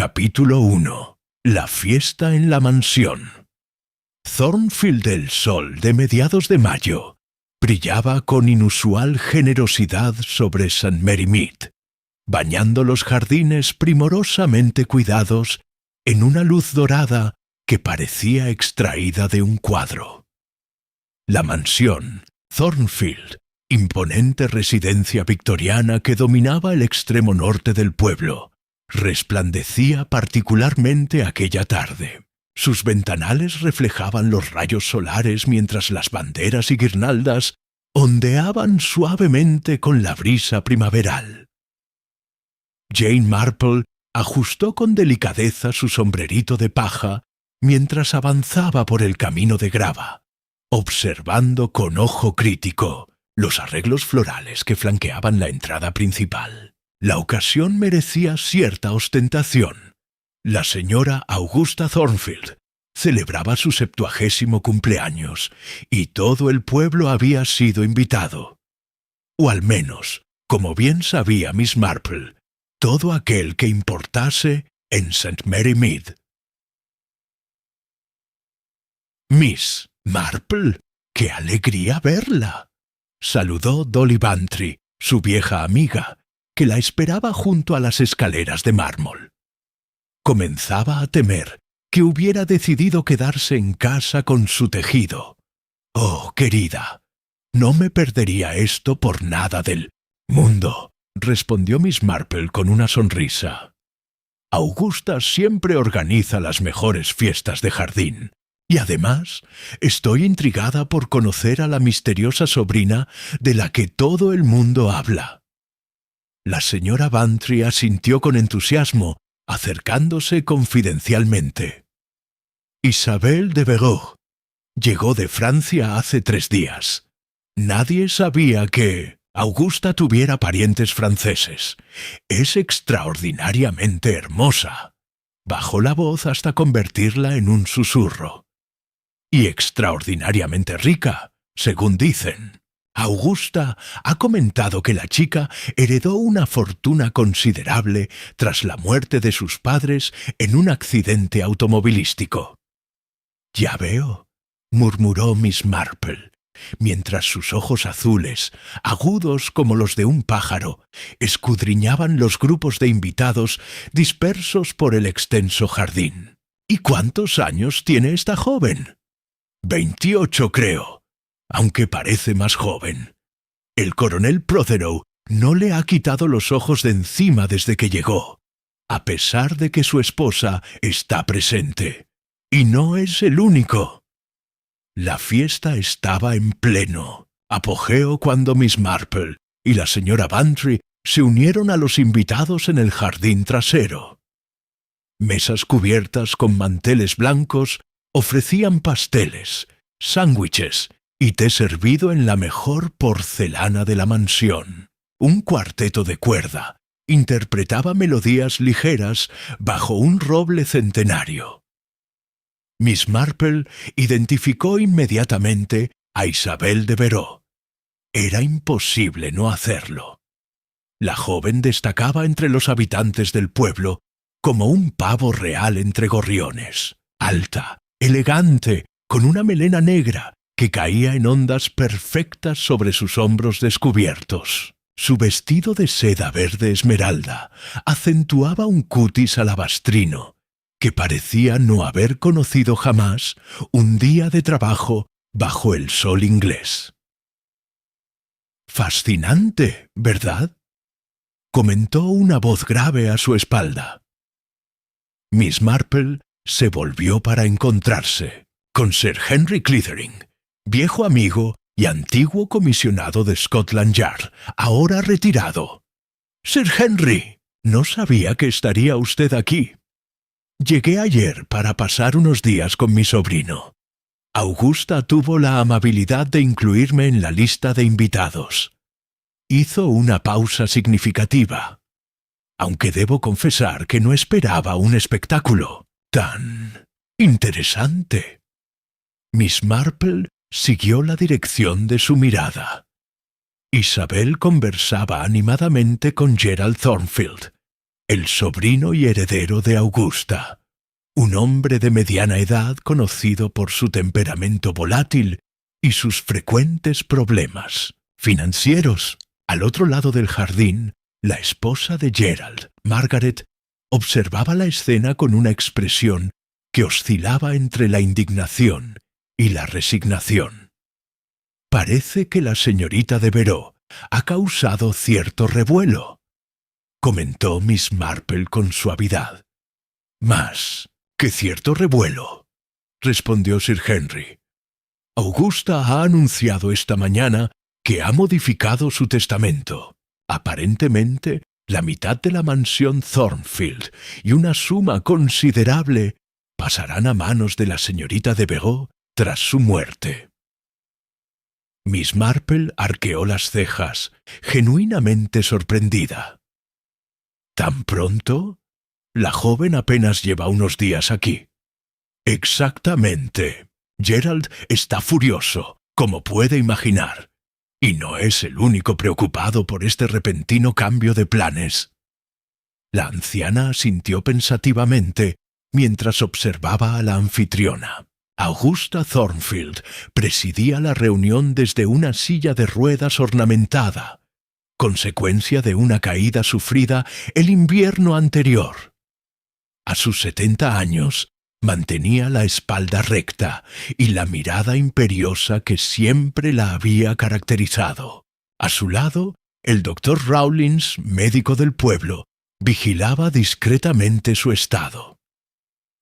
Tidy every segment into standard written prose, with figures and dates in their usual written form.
Capítulo 1. La fiesta en la mansión. Thornfield del Sol de mediados de mayo brillaba con inusual generosidad sobre St. Mary Mead, bañando los jardines primorosamente cuidados en una luz dorada que parecía extraída de un cuadro. La mansión, Thornfield, imponente residencia victoriana que dominaba el extremo norte del pueblo, resplandecía particularmente aquella tarde. Sus ventanales reflejaban los rayos solares mientras las banderas y guirnaldas ondeaban suavemente con la brisa primaveral. Jane Marple ajustó con delicadeza su sombrerito de paja mientras avanzaba por el camino de grava, observando con ojo crítico los arreglos florales que flanqueaban la entrada principal. La ocasión merecía cierta ostentación. La señora Augusta Thornfield celebraba su 70º cumpleaños y todo el pueblo había sido invitado. O al menos, como bien sabía Miss Marple, todo aquel que importase en St. Mary Mead. «Miss Marple, qué alegría verla», saludó Dolly Bantry, su vieja amiga, que la esperaba junto a las escaleras de mármol. Comenzaba a temer que hubiera decidido quedarse en casa con su tejido. «Oh, querida, no me perdería esto por nada del mundo», respondió Miss Marple con una sonrisa. «Augusta siempre organiza las mejores fiestas de jardín. Y además, estoy intrigada por conocer a la misteriosa sobrina de la que todo el mundo habla». La señora Bantry asintió con entusiasmo, acercándose confidencialmente. «Isabel de Verot llegó de Francia hace 3 días. Nadie sabía que Augusta tuviera parientes franceses. Es extraordinariamente hermosa». Bajó la voz hasta convertirla en un susurro. «Y extraordinariamente rica, según dicen. Augusta ha comentado que la chica heredó una fortuna considerable tras la muerte de sus padres en un accidente automovilístico». «Ya veo», murmuró Miss Marple, mientras sus ojos azules, agudos como los de un pájaro, escudriñaban los grupos de invitados dispersos por el extenso jardín. «¿Y cuántos años tiene esta joven?» «28, creo, aunque parece más joven. El coronel Prothero no le ha quitado los ojos de encima desde que llegó, a pesar de que su esposa está presente. Y no es el único». La fiesta estaba en pleno apogeo cuando Miss Marple y la señora Bantry se unieron a los invitados en el jardín trasero. Mesas cubiertas con manteles blancos ofrecían pasteles, sándwiches y té servido en la mejor porcelana de la mansión. Un cuarteto de cuerda interpretaba melodías ligeras bajo un roble centenario. Miss Marple identificó inmediatamente a Isabel de Verot. Era imposible no hacerlo. La joven destacaba entre los habitantes del pueblo como un pavo real entre gorriones, alta, elegante, con una melena negra que caía en ondas perfectas sobre sus hombros descubiertos. Su vestido de seda verde esmeralda acentuaba un cutis alabastrino que parecía no haber conocido jamás un día de trabajo bajo el sol inglés. «Fascinante, ¿verdad?», comentó una voz grave a su espalda. Miss Marple se volvió para encontrarse con Sir Henry Clithering, viejo amigo y antiguo comisionado de Scotland Yard, ahora retirado. «Sir Henry, no sabía que estaría usted aquí. Llegué ayer para pasar unos días con mi sobrino. Augusta tuvo la amabilidad de incluirme en la lista de invitados». Hizo una pausa significativa, aunque debo confesar que no esperaba un espectáculo tan interesante. Miss Marple siguió la dirección de su mirada. Isabel conversaba animadamente con Gerald Thornfield, el sobrino y heredero de Augusta, un hombre de mediana edad conocido por su temperamento volátil y sus frecuentes problemas financieros. Al otro lado del jardín, la esposa de Gerald, Margaret, observaba la escena con una expresión que oscilaba entre la indignación y la resignación. «Parece que la señorita de Veró ha causado cierto revuelo», comentó Miss Marple con suavidad. «Más que cierto revuelo», respondió Sir Henry. «Augusta ha anunciado esta mañana que ha modificado su testamento. Aparentemente, la mitad de la mansión Thornfield y una suma considerable pasarán a manos de la señorita de Veró tras su muerte». Miss Marple arqueó las cejas, genuinamente sorprendida. «¿Tan pronto? La joven apenas lleva unos días aquí». «Exactamente. Gerald está furioso, como puede imaginar, y no es el único preocupado por este repentino cambio de planes». La anciana asintió pensativamente mientras observaba a la anfitriona. Augusta Thornfield presidía la reunión desde una silla de ruedas ornamentada, consecuencia de una caída sufrida el invierno anterior. A sus 70 años, mantenía la espalda recta y la mirada imperiosa que siempre la había caracterizado. A su lado, el doctor Rawlins, médico del pueblo, vigilaba discretamente su estado.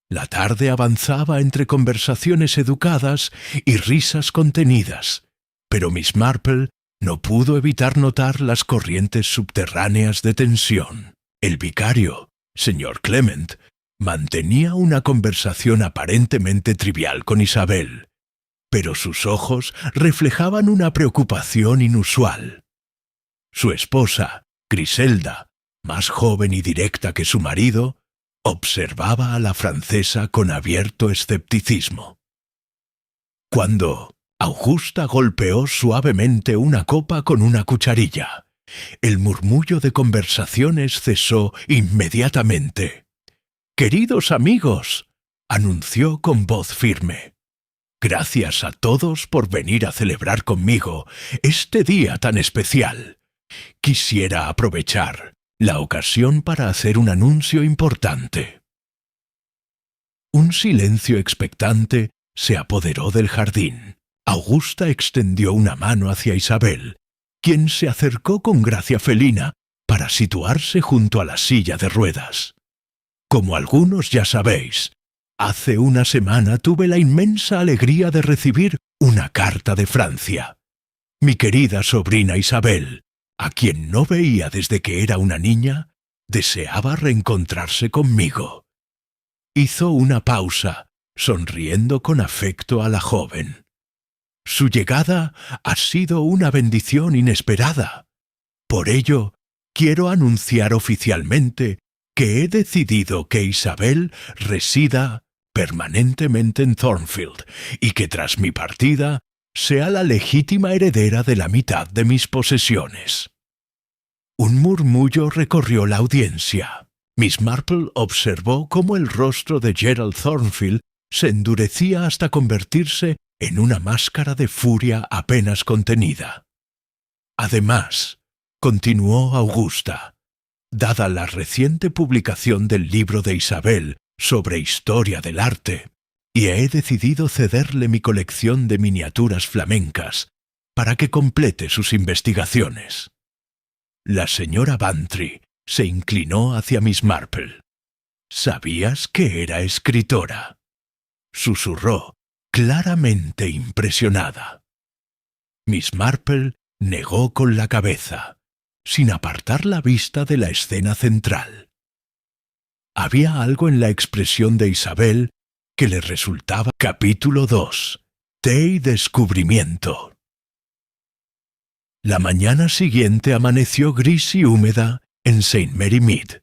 La tarde avanzaba entre conversaciones educadas y risas contenidas, pero Miss Marple no pudo evitar notar las corrientes subterráneas de tensión. El vicario, señor Clement, mantenía una conversación aparentemente trivial con Isabel, pero sus ojos reflejaban una preocupación inusual. Su esposa, Griselda, más joven y directa que su marido, observaba a la francesa con abierto escepticismo. Cuando Augusta golpeó suavemente una copa con una cucharilla, el murmullo de conversaciones cesó inmediatamente. «Queridos amigos», anunció con voz firme, «gracias a todos por venir a celebrar conmigo este día tan especial. Quisiera aprovechar la ocasión para hacer un anuncio importante». Un silencio expectante se apoderó del jardín. Augusta extendió una mano hacia Isabel, quien se acercó con gracia felina para situarse junto a la silla de ruedas. «Como algunos ya sabéis, hace una semana tuve la inmensa alegría de recibir una carta de Francia. Mi querida sobrina Isabel, a quien no veía desde que era una niña, deseaba reencontrarse conmigo». Hizo una pausa, sonriendo con afecto a la joven. «Su llegada ha sido una bendición inesperada. Por ello, quiero anunciar oficialmente que he decidido que Isabel resida permanentemente en Thornfield y que tras mi partida sea la legítima heredera de la mitad de mis posesiones». Un murmullo recorrió la audiencia. Miss Marple observó cómo el rostro de Gerald Thornfield se endurecía hasta convertirse en una máscara de furia apenas contenida. «Además», continuó Augusta, «dada la reciente publicación del libro de Isabel sobre historia del arte, y he decidido cederle mi colección de miniaturas flamencas para que complete sus investigaciones». La señora Bantry se inclinó hacia Miss Marple. «¿Sabías que era escritora?», susurró, claramente impresionada. Miss Marple negó con la cabeza, sin apartar la vista de la escena central. Había algo en la expresión de Isabel que le resultaba. Capítulo 2. Té y descubrimiento. La mañana siguiente amaneció gris y húmeda en St. Mary Mead,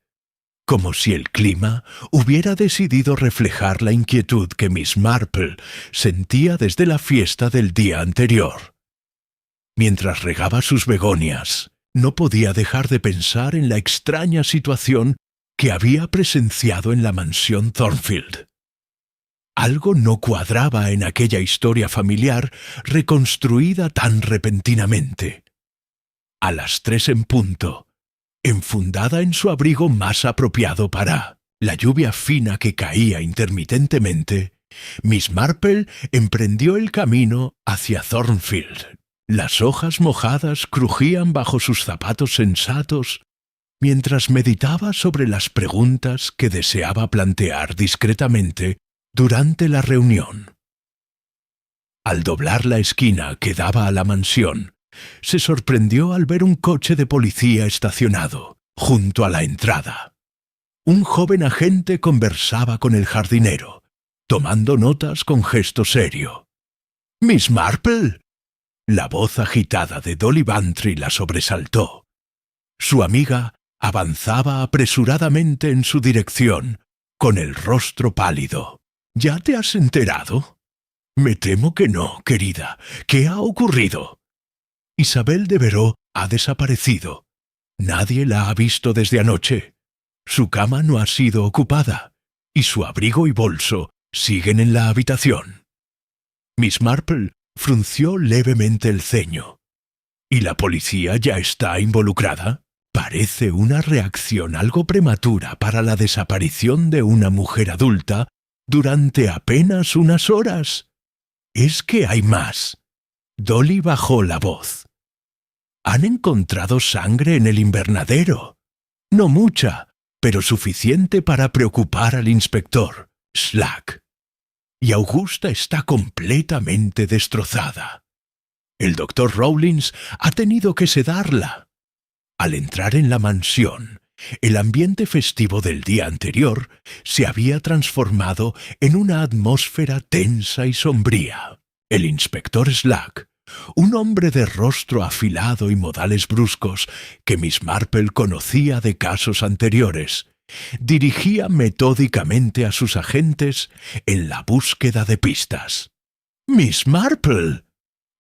como si el clima hubiera decidido reflejar la inquietud que Miss Marple sentía desde la fiesta del día anterior. Mientras regaba sus begonias, no podía dejar de pensar en la extraña situación que había presenciado en la mansión Thornfield. Algo no cuadraba en aquella historia familiar reconstruida tan repentinamente. A las 3 en punto, enfundada en su abrigo más apropiado para la lluvia fina que caía intermitentemente, Miss Marple emprendió el camino hacia Thornfield. Las hojas mojadas crujían bajo sus zapatos sensatos mientras meditaba sobre las preguntas que deseaba plantear discretamente durante la reunión. Al doblar la esquina que daba a la mansión, se sorprendió al ver un coche de policía estacionado junto a la entrada. Un joven agente conversaba con el jardinero, tomando notas con gesto serio. «¡Miss Marple!». La voz agitada de Dolly Bantry la sobresaltó. Su amiga avanzaba apresuradamente en su dirección, con el rostro pálido. «¿Ya te has enterado?». «Me temo que no, querida. ¿Qué ha ocurrido?». «Isabel Devereux ha desaparecido. Nadie la ha visto desde anoche. Su cama no ha sido ocupada, y su abrigo y bolso siguen en la habitación». Miss Marple frunció levemente el ceño. «¿Y la policía ya está involucrada?». Parece una reacción algo prematura para la desaparición de una mujer adulta durante apenas unas horas. «Es que hay más». Dolly bajó la voz. «Han encontrado sangre en el invernadero. No mucha, pero suficiente para preocupar al inspector Slack. Y Augusta está completamente destrozada. El doctor Rawlins ha tenido que sedarla». Al entrar en la mansión, el ambiente festivo del día anterior se había transformado en una atmósfera tensa y sombría. El inspector Slack, un hombre de rostro afilado y modales bruscos que Miss Marple conocía de casos anteriores, dirigía metódicamente a sus agentes en la búsqueda de pistas. «¡Miss Marple!».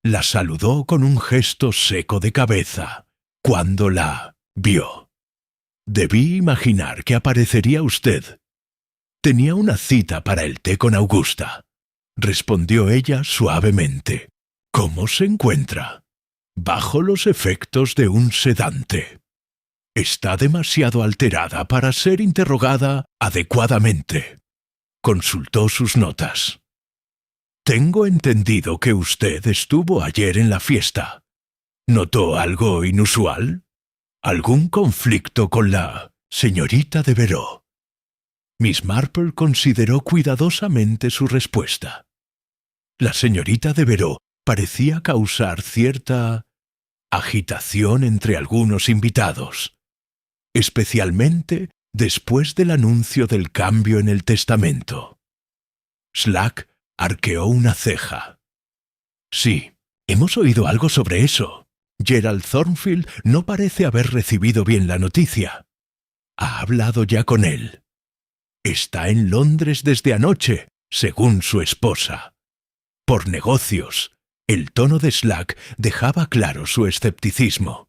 La saludó con un gesto seco de cabeza cuando la vio. «Debí imaginar que aparecería usted». «Tenía una cita para el té con Augusta», respondió ella suavemente. «¿Cómo se encuentra?». «Bajo los efectos de un sedante. Está demasiado alterada para ser interrogada adecuadamente». Consultó sus notas. «Tengo entendido que usted estuvo ayer en la fiesta. ¿Notó algo inusual? ¿Algún conflicto con la señorita Devereux?». Miss Marple consideró cuidadosamente su respuesta. La señorita Devereux parecía causar cierta agitación entre algunos invitados, especialmente después del anuncio del cambio en el testamento. Slack arqueó una ceja. «Sí, hemos oído algo sobre eso. Gerald Thornfield no parece haber recibido bien la noticia. ¿Ha hablado ya con él?». «Está en Londres desde anoche, según su esposa». Por negocios. El tono de Slack dejaba claro su escepticismo.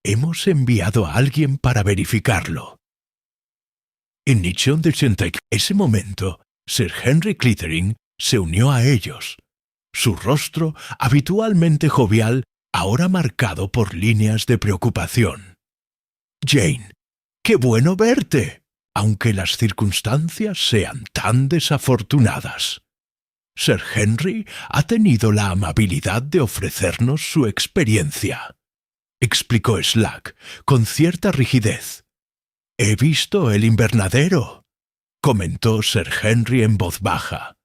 «Hemos enviado a alguien para verificarlo». En ese momento, Sir Henry Clittering se unió a ellos. Su rostro, habitualmente jovial, ahora marcado por líneas de preocupación. «Jane, qué bueno verte, aunque las circunstancias sean tan desafortunadas. Sir Henry ha tenido la amabilidad de ofrecernos su experiencia», explicó Slack con cierta rigidez. «He visto el invernadero», comentó Sir Henry en voz baja.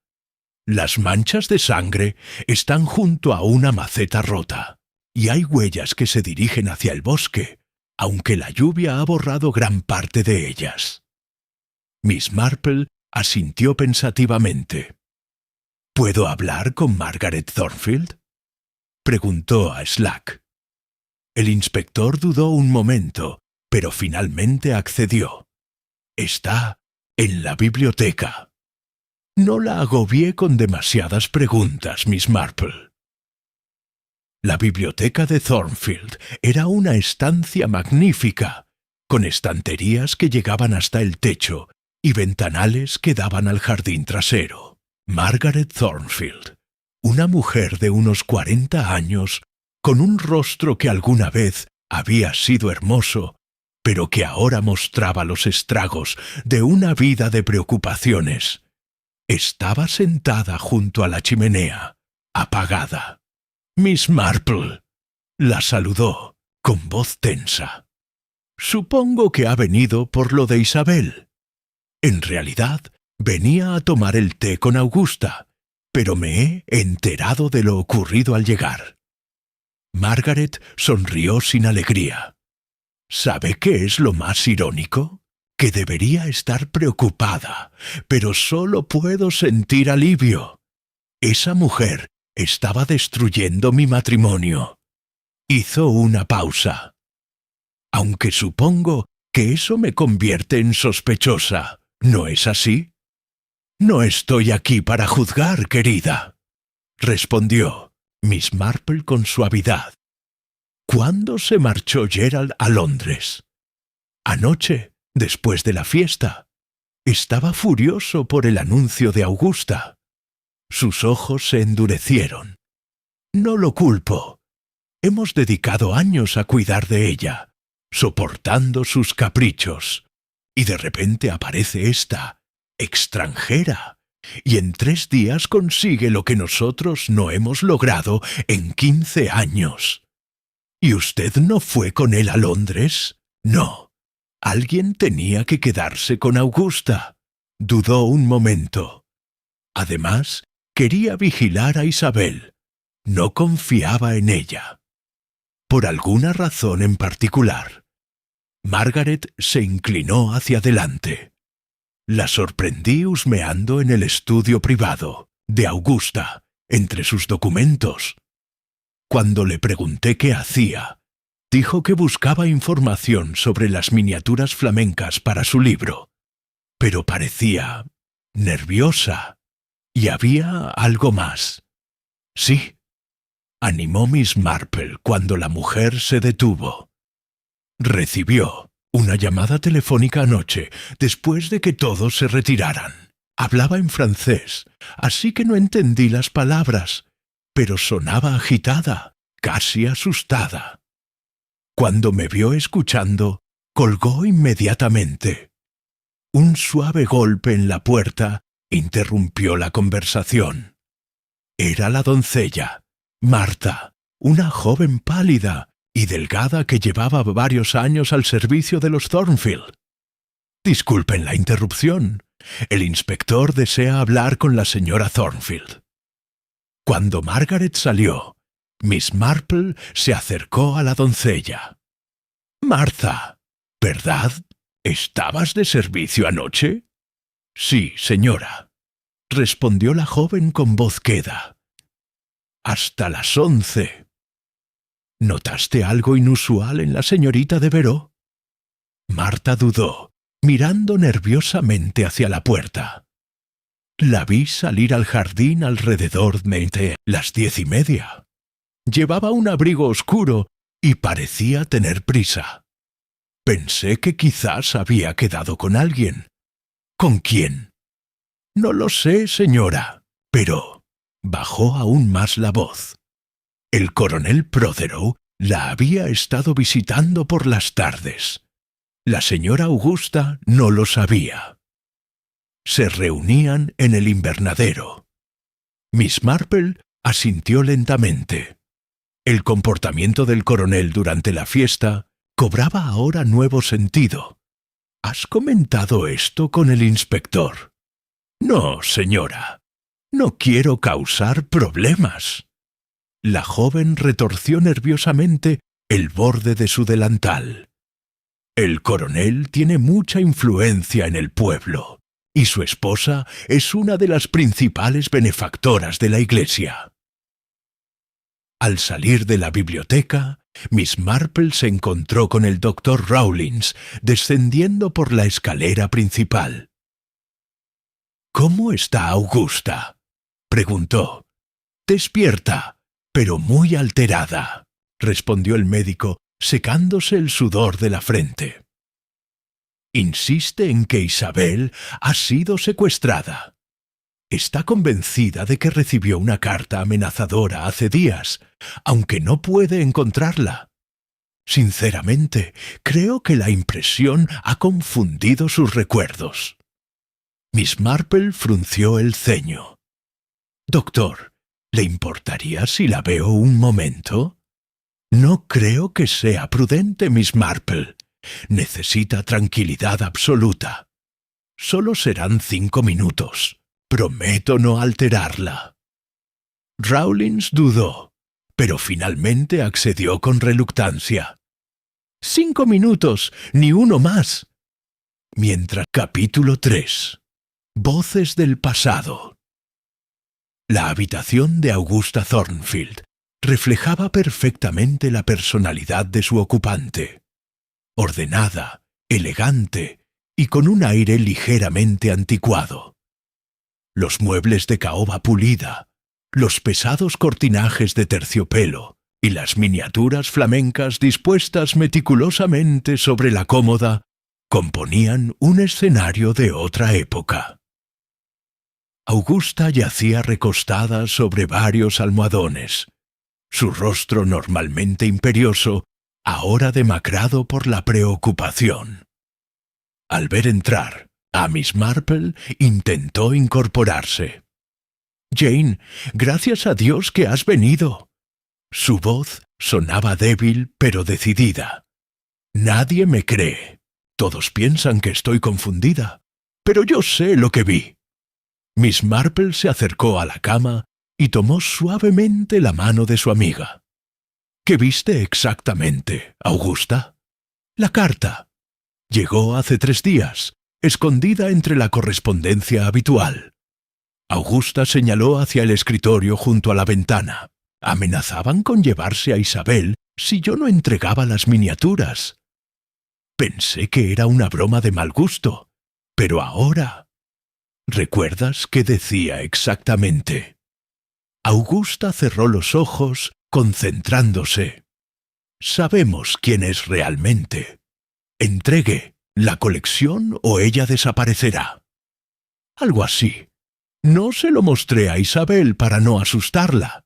«Las manchas de sangre están junto a una maceta rota, y hay huellas que se dirigen hacia el bosque, aunque la lluvia ha borrado gran parte de ellas». Miss Marple asintió pensativamente. «¿Puedo hablar con Margaret Thornfield?», preguntó a Slack. El inspector dudó un momento, pero finalmente accedió. «Está en la biblioteca». «No la agobié con demasiadas preguntas, Miss Marple». La biblioteca de Thornfield era una estancia magnífica, con estanterías que llegaban hasta el techo y ventanales que daban al jardín trasero. Margaret Thornfield, una mujer de unos 40 años, con un rostro que alguna vez había sido hermoso, pero que ahora mostraba los estragos de una vida de preocupaciones, estaba sentada junto a la chimenea, apagada. Miss Marple la saludó con voz tensa. Supongo que ha venido por lo de Isabel. En realidad, venía a tomar el té con Augusta, pero me he enterado de lo ocurrido al llegar. Margaret sonrió sin alegría. ¿Sabe qué es lo más irónico? Que debería estar preocupada, pero solo puedo sentir alivio. Esa mujer estaba destruyendo mi matrimonio. Hizo una pausa. Aunque supongo que eso me convierte en sospechosa, ¿no es así? No estoy aquí para juzgar, querida, respondió Miss Marple con suavidad. ¿Cuándo se marchó Gerald a Londres? Anoche, después de la fiesta. Estaba furioso por el anuncio de Augusta. Sus ojos se endurecieron. No lo culpo. Hemos dedicado años a cuidar de ella, soportando sus caprichos. Y de repente aparece esta extranjera, y en 3 días consigue lo que nosotros no hemos logrado en 15 años. ¿Y usted no fue con él a Londres? No. Alguien tenía que quedarse con Augusta. Dudó un momento. Además, quería vigilar a Isabel. No confiaba en ella. Por alguna razón en particular. Margaret se inclinó hacia adelante. La sorprendí husmeando en el estudio privado de Augusta, entre sus documentos. Cuando le pregunté qué hacía, dijo que buscaba información sobre las miniaturas flamencas para su libro, pero parecía nerviosa. Y había algo más. Sí, animó Miss Marple cuando la mujer se detuvo. Recibió una llamada telefónica anoche, después de que todos se retiraran. Hablaba en francés, así que no entendí las palabras, pero sonaba agitada, casi asustada. Cuando me vio escuchando, colgó inmediatamente. Un suave golpe en la puerta interrumpió la conversación. Era la doncella, Marta, una joven pálida y delgada que llevaba varios años al servicio de los Thornfield. Disculpen la interrupción. El inspector desea hablar con la señora Thornfield. Cuando Margaret salió, Miss Marple se acercó a la doncella. Martha, ¿verdad? ¿Estabas de servicio anoche? Sí, señora, respondió la joven con voz queda. Hasta las 11. ¿Notaste algo inusual en la señorita Devereux? Marta dudó, mirando nerviosamente hacia la puerta. La vi salir al jardín alrededor de las 10:30. Llevaba un abrigo oscuro y parecía tener prisa. Pensé que quizás había quedado con alguien. ¿Con quién? No lo sé, señora, pero bajó aún más la voz. El coronel Prothero la había estado visitando por las tardes. La señora Augusta no lo sabía. Se reunían en el invernadero. Miss Marple asintió lentamente. El comportamiento del coronel durante la fiesta cobraba ahora nuevo sentido. ¿Has comentado esto con el inspector? No, señora. No quiero causar problemas. La joven retorció nerviosamente el borde de su delantal. El coronel tiene mucha influencia en el pueblo, y su esposa es una de las principales benefactoras de la iglesia. Al salir de la biblioteca, Miss Marple se encontró con el doctor Rawlins descendiendo por la escalera principal. ¿Cómo está Augusta?, preguntó. Despierta, pero muy alterada, respondió el médico, secándose el sudor de la frente. Insiste en que Isabel ha sido secuestrada. Está convencida de que recibió una carta amenazadora hace días, aunque no puede encontrarla. Sinceramente, creo que la impresión ha confundido sus recuerdos. Miss Marple frunció el ceño. «Doctor, ¿le importaría si la veo un momento?» «No creo que sea prudente, Miss Marple. Necesita tranquilidad absoluta. Solo serán 5 minutos. Prometo no alterarla». Rawlins dudó, pero finalmente accedió con reluctancia. 5 minutos, ni uno más. Mientras, capítulo 3. Voces del pasado. La habitación de Augusta Thornfield reflejaba perfectamente la personalidad de su ocupante. Ordenada, elegante y con un aire ligeramente anticuado. Los muebles de caoba pulida, los pesados cortinajes de terciopelo y las miniaturas flamencas dispuestas meticulosamente sobre la cómoda componían un escenario de otra época. Augusta yacía recostada sobre varios almohadones, su rostro normalmente imperioso, ahora demacrado por la preocupación. Al ver entrar a Miss Marple, intentó incorporarse. «Jane, gracias a Dios que has venido». Su voz sonaba débil pero decidida. «Nadie me cree. Todos piensan que estoy confundida, pero yo sé lo que vi». Miss Marple se acercó a la cama y tomó suavemente la mano de su amiga. «¿Qué viste exactamente, Augusta?» «La carta. Llegó hace 3 días, escondida entre la correspondencia habitual». Augusta señaló hacia el escritorio junto a la ventana. «Amenazaban con llevarse a Isabel si yo no entregaba las miniaturas. Pensé que era una broma de mal gusto, pero ahora...» «¿Recuerdas qué decía exactamente?» Augusta cerró los ojos, concentrándose. «Sabemos quién es realmente. Entregue la colección o ella desaparecerá». Algo así. No se lo mostré a Isabel para no asustarla.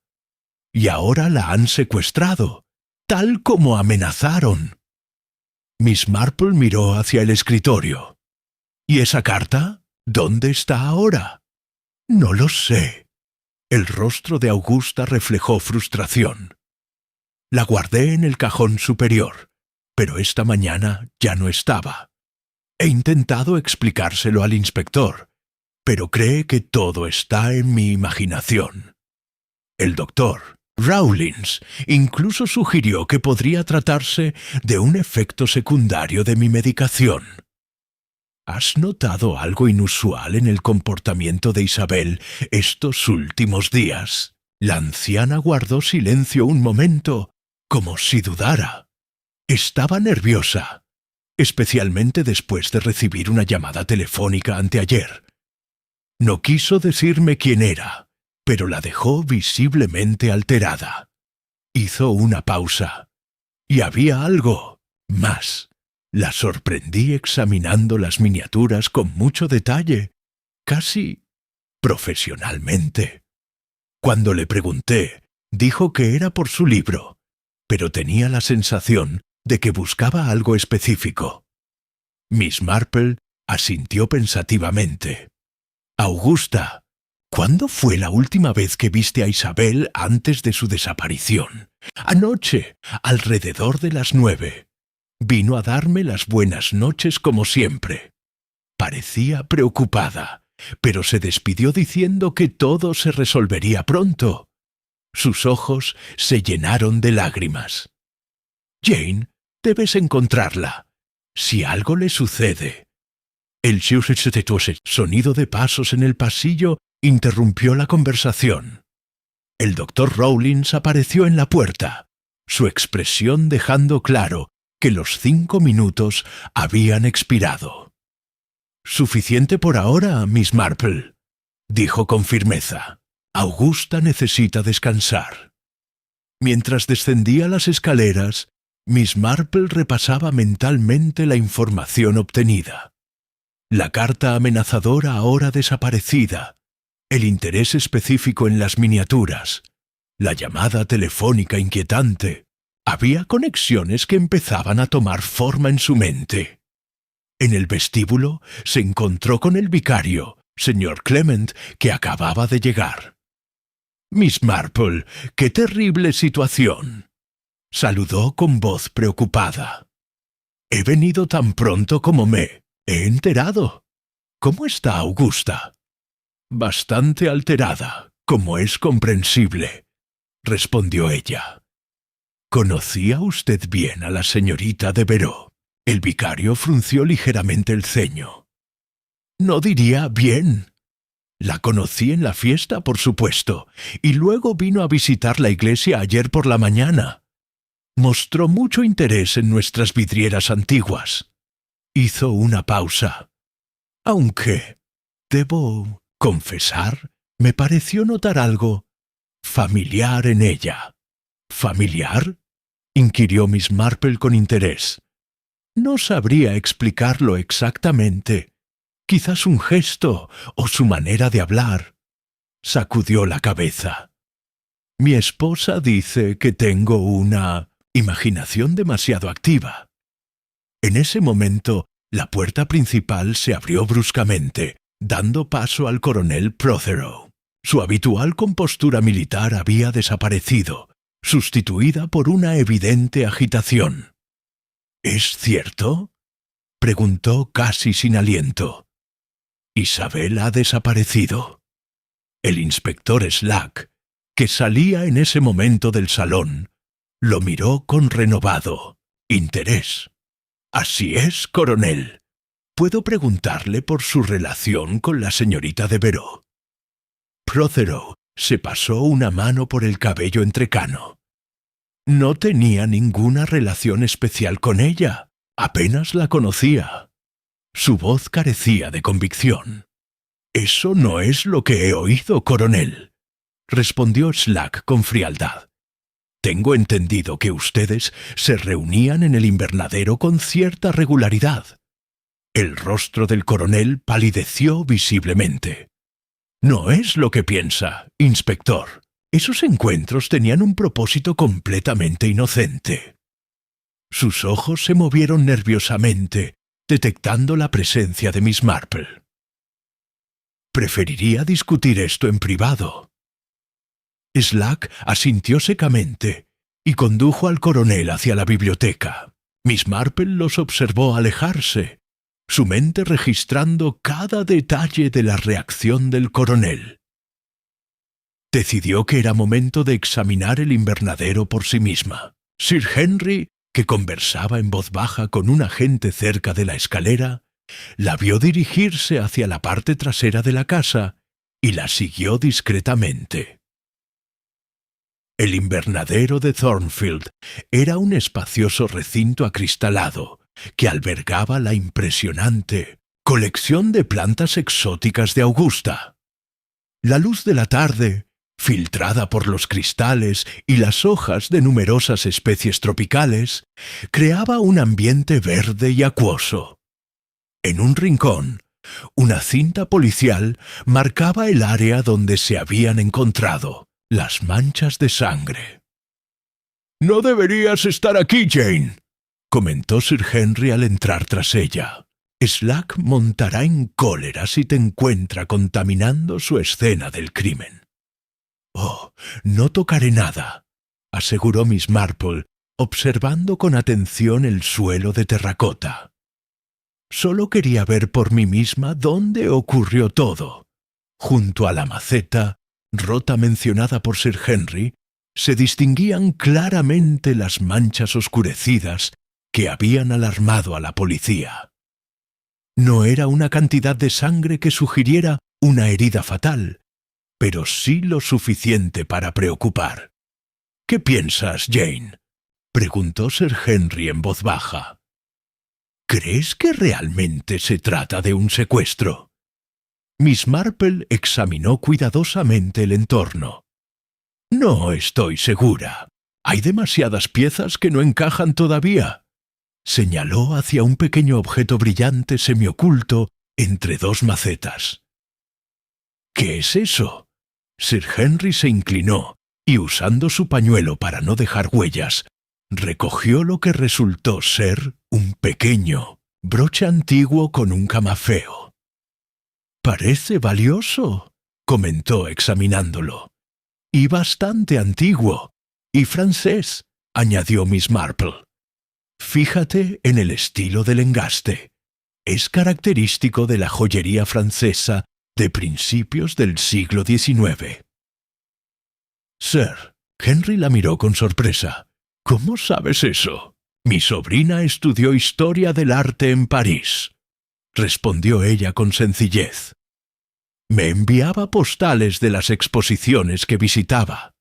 Y ahora la han secuestrado, tal como amenazaron. Miss Marple miró hacia el escritorio. «¿Y esa carta? ¿Dónde está ahora?» «No lo sé». El rostro de Augusta reflejó frustración. «La guardé en el cajón superior, pero esta mañana ya no estaba. He intentado explicárselo al inspector, pero cree que todo está en mi imaginación. El doctor Rawlins incluso sugirió que podría tratarse de un efecto secundario de mi medicación». «¿Has notado algo inusual en el comportamiento de Isabel estos últimos días?» La anciana guardó silencio un momento, como si dudara. Estaba nerviosa, especialmente después de recibir una llamada telefónica anteayer. No quiso decirme quién era, pero la dejó visiblemente alterada. Hizo una pausa. Y había algo más. La sorprendí examinando las miniaturas con mucho detalle, casi profesionalmente. Cuando le pregunté, dijo que era por su libro, pero tenía la sensación de que buscaba algo específico. Miss Marple asintió pensativamente. «Augusta, ¿cuándo fue la última vez que viste a Isabel antes de su desaparición?» «Anoche, alrededor de las 9. Vino a darme las buenas noches como siempre. Parecía preocupada, pero se despidió diciendo que todo se resolvería pronto». Sus ojos se llenaron de lágrimas. «Jane, debes encontrarla. Si algo le sucede...» El sonido de pasos en el pasillo interrumpió la conversación. El doctor Rawlins apareció en la puerta, su expresión dejando claro que los 5 minutos habían expirado. «Suficiente por ahora, Miss Marple», dijo con firmeza. «Augusta necesita descansar». Mientras descendía las escaleras, Miss Marple repasaba mentalmente la información obtenida. La carta amenazadora ahora desaparecida, el interés específico en las miniaturas, la llamada telefónica inquietante. Había conexiones que empezaban a tomar forma en su mente. En el vestíbulo se encontró con el vicario, señor Clement, que acababa de llegar. «Miss Marple, qué terrible situación», saludó con voz preocupada. «He venido tan pronto como me he enterado. ¿Cómo está Augusta?» «Bastante alterada, como es comprensible», respondió ella. «¿Conocía usted bien a la señorita Devereux?» El vicario frunció ligeramente el ceño. «No diría bien. La conocí en la fiesta, por supuesto, y luego vino a visitar la iglesia ayer por la mañana. Mostró mucho interés en nuestras vidrieras antiguas». Hizo una pausa. «Aunque, debo confesar, me pareció notar algo familiar en ella». «¿Familiar?», inquirió Miss Marple con interés. «No sabría explicarlo exactamente. Quizás un gesto o su manera de hablar». Sacudió la cabeza. «Mi esposa dice que tengo una imaginación demasiado activa». En ese momento, la puerta principal se abrió bruscamente, dando paso al coronel Prothero. Su habitual compostura militar había desaparecido, sustituida por una evidente agitación. «¿Es cierto?», preguntó casi sin aliento. «Isabel ha desaparecido». El inspector Slack, que salía en ese momento del salón, lo miró con renovado interés. «Así es, coronel. ¿Puedo preguntarle por su relación con la señorita Devereux?» Prothero se pasó una mano por el cabello entrecano. «No tenía ninguna relación especial con ella. Apenas la conocía». Su voz carecía de convicción. «Eso no es lo que he oído, coronel», respondió Slack con frialdad. «Tengo entendido que ustedes se reunían en el invernadero con cierta regularidad». El rostro del coronel palideció visiblemente. «No es lo que piensa, inspector. Esos encuentros tenían un propósito completamente inocente». Sus ojos se movieron nerviosamente, detectando la presencia de Miss Marple. «Preferiría discutir esto en privado». Slack asintió secamente y condujo al coronel hacia la biblioteca. Miss Marple los observó alejarse, su mente registrando cada detalle de la reacción del coronel. Decidió que era momento de examinar el invernadero por sí misma. Sir Henry, que conversaba en voz baja con un agente cerca de la escalera, la vio dirigirse hacia la parte trasera de la casa y la siguió discretamente. El invernadero de Thornfield era un espacioso recinto acristalado que albergaba la impresionante colección de plantas exóticas de Augusta. La luz de la tarde, filtrada por los cristales y las hojas de numerosas especies tropicales, creaba un ambiente verde y acuoso. En un rincón, una cinta policial marcaba el área donde se habían encontrado las manchas de sangre. «No deberías estar aquí, Jane», comentó Sir Henry al entrar tras ella. «Slack montará en cólera si te encuentra contaminando su escena del crimen». «Oh, no tocaré nada», aseguró Miss Marple, observando con atención el suelo de terracota. «Solo quería ver por mí misma dónde ocurrió todo». Junto a la maceta, rota mencionada por Sir Henry, se distinguían claramente las manchas oscurecidas que habían alarmado a la policía. No era una cantidad de sangre que sugiriera una herida fatal, pero sí lo suficiente para preocupar. «¿Qué piensas, Jane?», preguntó Sir Henry en voz baja. «¿Crees que realmente se trata de un secuestro?». Miss Marple examinó cuidadosamente el entorno. «No estoy segura», Hay demasiadas piezas que no encajan todavía. Señaló hacia un pequeño objeto brillante semioculto entre dos macetas. ¿Qué es eso? Sir Henry se inclinó y, usando su pañuelo para no dejar huellas, recogió lo que resultó ser un pequeño broche antiguo con un camafeo. «Parece valioso», comentó examinándolo. «Y bastante antiguo. Y francés», añadió Miss Marple. «Fíjate en el estilo del engaste. Es característico de la joyería francesa de principios del siglo XIX». «Sir», Henry la miró con sorpresa. «¿Cómo sabes eso?» «Mi sobrina estudió historia del arte en París», respondió ella con sencillez. «Me enviaba postales de las exposiciones que visitaba.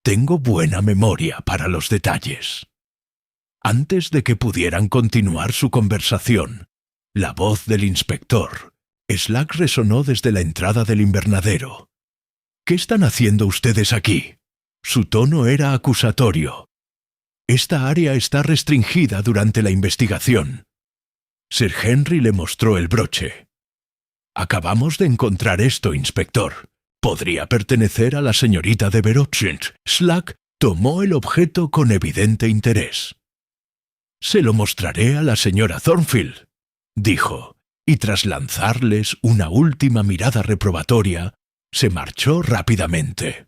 Tengo buena memoria para los detalles». Antes de que pudieran continuar su conversación, la voz del inspector Slack resonó desde la entrada del invernadero. «¿Qué están haciendo ustedes aquí?» Su tono era acusatorio. «Esta área está restringida durante la investigación». Sir Henry le mostró el broche. «Acabamos de encontrar esto, inspector. Podría pertenecer a la señorita de Rothschild». Slack tomó el objeto con evidente interés. «Se lo mostraré a la señora Thornfield», dijo, y tras lanzarles una última mirada reprobatoria, se marchó rápidamente.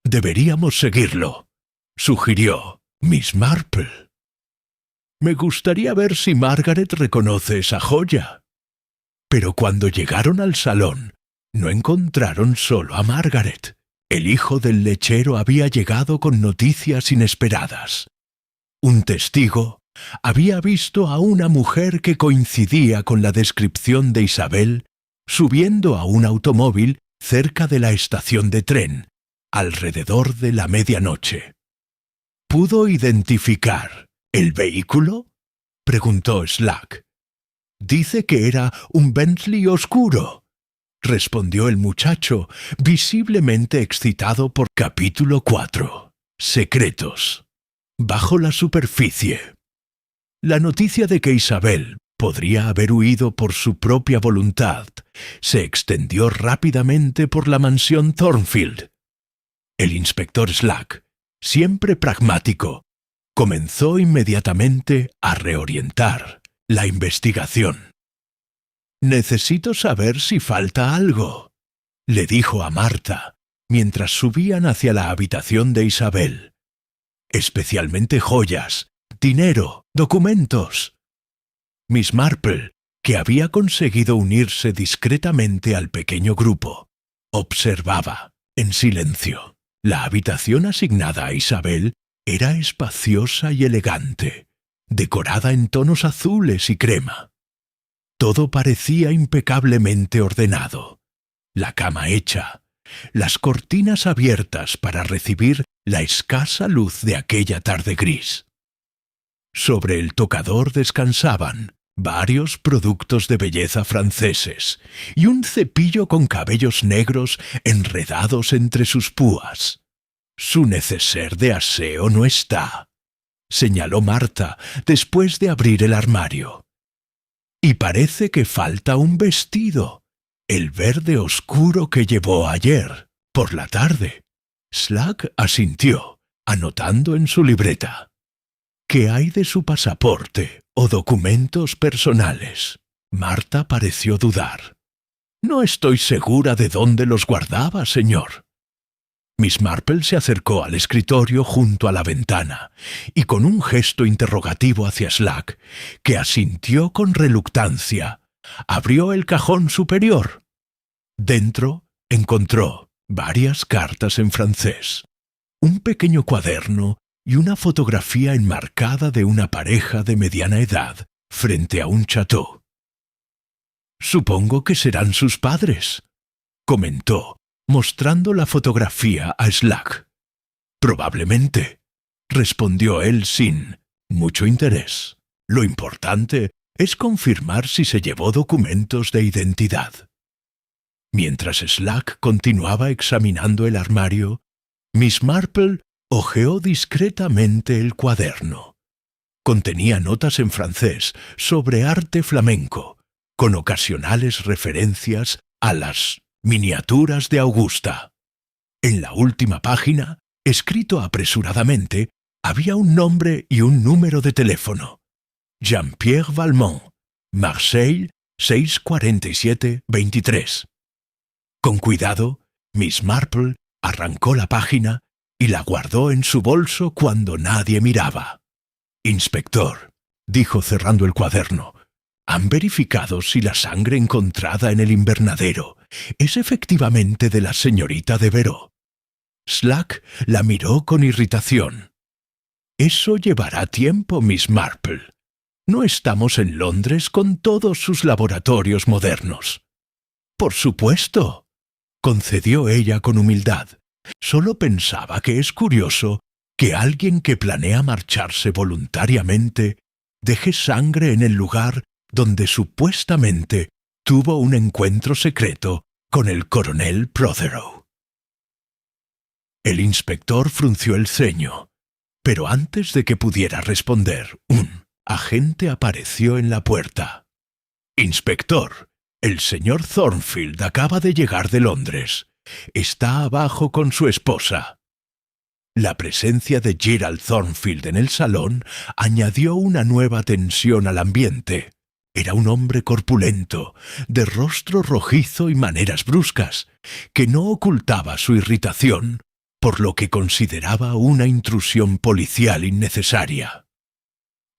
«Deberíamos seguirlo», sugirió Miss Marple. «Me gustaría ver si Margaret reconoce esa joya». Pero cuando llegaron al salón, no encontraron solo a Margaret. El hijo del lechero había llegado con noticias inesperadas. Un testigo había visto a una mujer que coincidía con la descripción de Isabel subiendo a un automóvil cerca de la estación de tren, alrededor de la medianoche. «¿Pudo identificar el vehículo?», preguntó Slack. «Dice que era un Bentley oscuro», respondió el muchacho, visiblemente excitado por capítulo 4. Secretos. Bajo la superficie. La noticia de que Isabel podría haber huido por su propia voluntad se extendió rápidamente por la mansión Thornfield. El inspector Slack, siempre pragmático, comenzó inmediatamente a reorientar la investigación. «Necesito saber si falta algo», le dijo a Marta, mientras subían hacia la habitación de Isabel. «Especialmente joyas, dinero, documentos». Miss Marple, que había conseguido unirse discretamente al pequeño grupo, observaba, en silencio. La habitación asignada a Isabel era espaciosa y elegante, decorada en tonos azules y crema. Todo parecía impecablemente ordenado. La cama hecha, las cortinas abiertas para recibir la escasa luz de aquella tarde gris. Sobre el tocador descansaban varios productos de belleza franceses y un cepillo con cabellos negros enredados entre sus púas. «Su neceser de aseo no está», señaló Marta después de abrir el armario. «Y parece que falta un vestido, el verde oscuro que llevó ayer, por la tarde». Slack asintió, anotando en su libreta. «¿Qué hay de su pasaporte o documentos personales?». Marta pareció dudar. «No estoy segura de dónde los guardaba, señor». Miss Marple se acercó al escritorio junto a la ventana y con un gesto interrogativo hacia Slack, que asintió con reluctancia, abrió el cajón superior. Dentro encontró varias cartas en francés, un pequeño cuaderno y una fotografía enmarcada de una pareja de mediana edad frente a un chateau. «Supongo que serán sus padres», comentó, mostrando la fotografía a Slack. «Probablemente», respondió él sin mucho interés. «Lo importante es confirmar si se llevó documentos de identidad». Mientras Slack continuaba examinando el armario, Miss Marple Hojeó discretamente el cuaderno. Contenía notas en francés sobre arte flamenco, con ocasionales referencias a las miniaturas de Augusta. En la última página, escrito apresuradamente, había un nombre y un número de teléfono. Jean-Pierre Valmont, Marseille 647-23. Con cuidado, Miss Marple arrancó la página y la guardó en su bolso cuando nadie miraba. «Inspector», dijo cerrando el cuaderno, «¿han verificado si la sangre encontrada en el invernadero es efectivamente de la señorita Devereux?» Slack la miró con irritación. «Eso llevará tiempo, Miss Marple. No estamos en Londres con todos sus laboratorios modernos». «Por supuesto», concedió ella con humildad. «Solo pensaba que es curioso que alguien que planea marcharse voluntariamente deje sangre en el lugar donde supuestamente tuvo un encuentro secreto con el coronel Prothero». El inspector frunció el ceño, pero antes de que pudiera responder, un agente apareció en la puerta. «Inspector, el señor Thornfield acaba de llegar de Londres. Está abajo con su esposa». La presencia de Gerald Thornfield en el salón añadió una nueva tensión al ambiente. Era un hombre corpulento, de rostro rojizo y maneras bruscas, que no ocultaba su irritación, por lo que consideraba una intrusión policial innecesaria.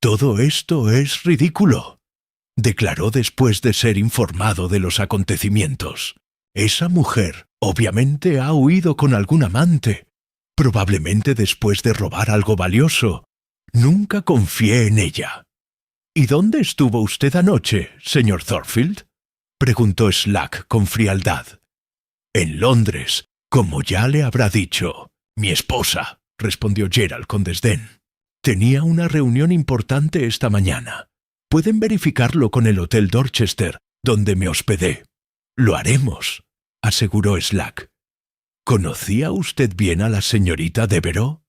«Todo esto es ridículo», declaró después de ser informado de los acontecimientos. «Esa mujer obviamente ha huido con algún amante, probablemente después de robar algo valioso. Nunca confié en ella». «¿Y dónde estuvo usted anoche, señor Thornfield?», preguntó Slack con frialdad. «En Londres, como ya le habrá dicho mi esposa», respondió Gerald con desdén. «Tenía una reunión importante esta mañana. Pueden verificarlo con el Hotel Dorchester, donde me hospedé». «Lo haremos», aseguró Slack. «¿Conocía usted bien a la señorita Devereux?».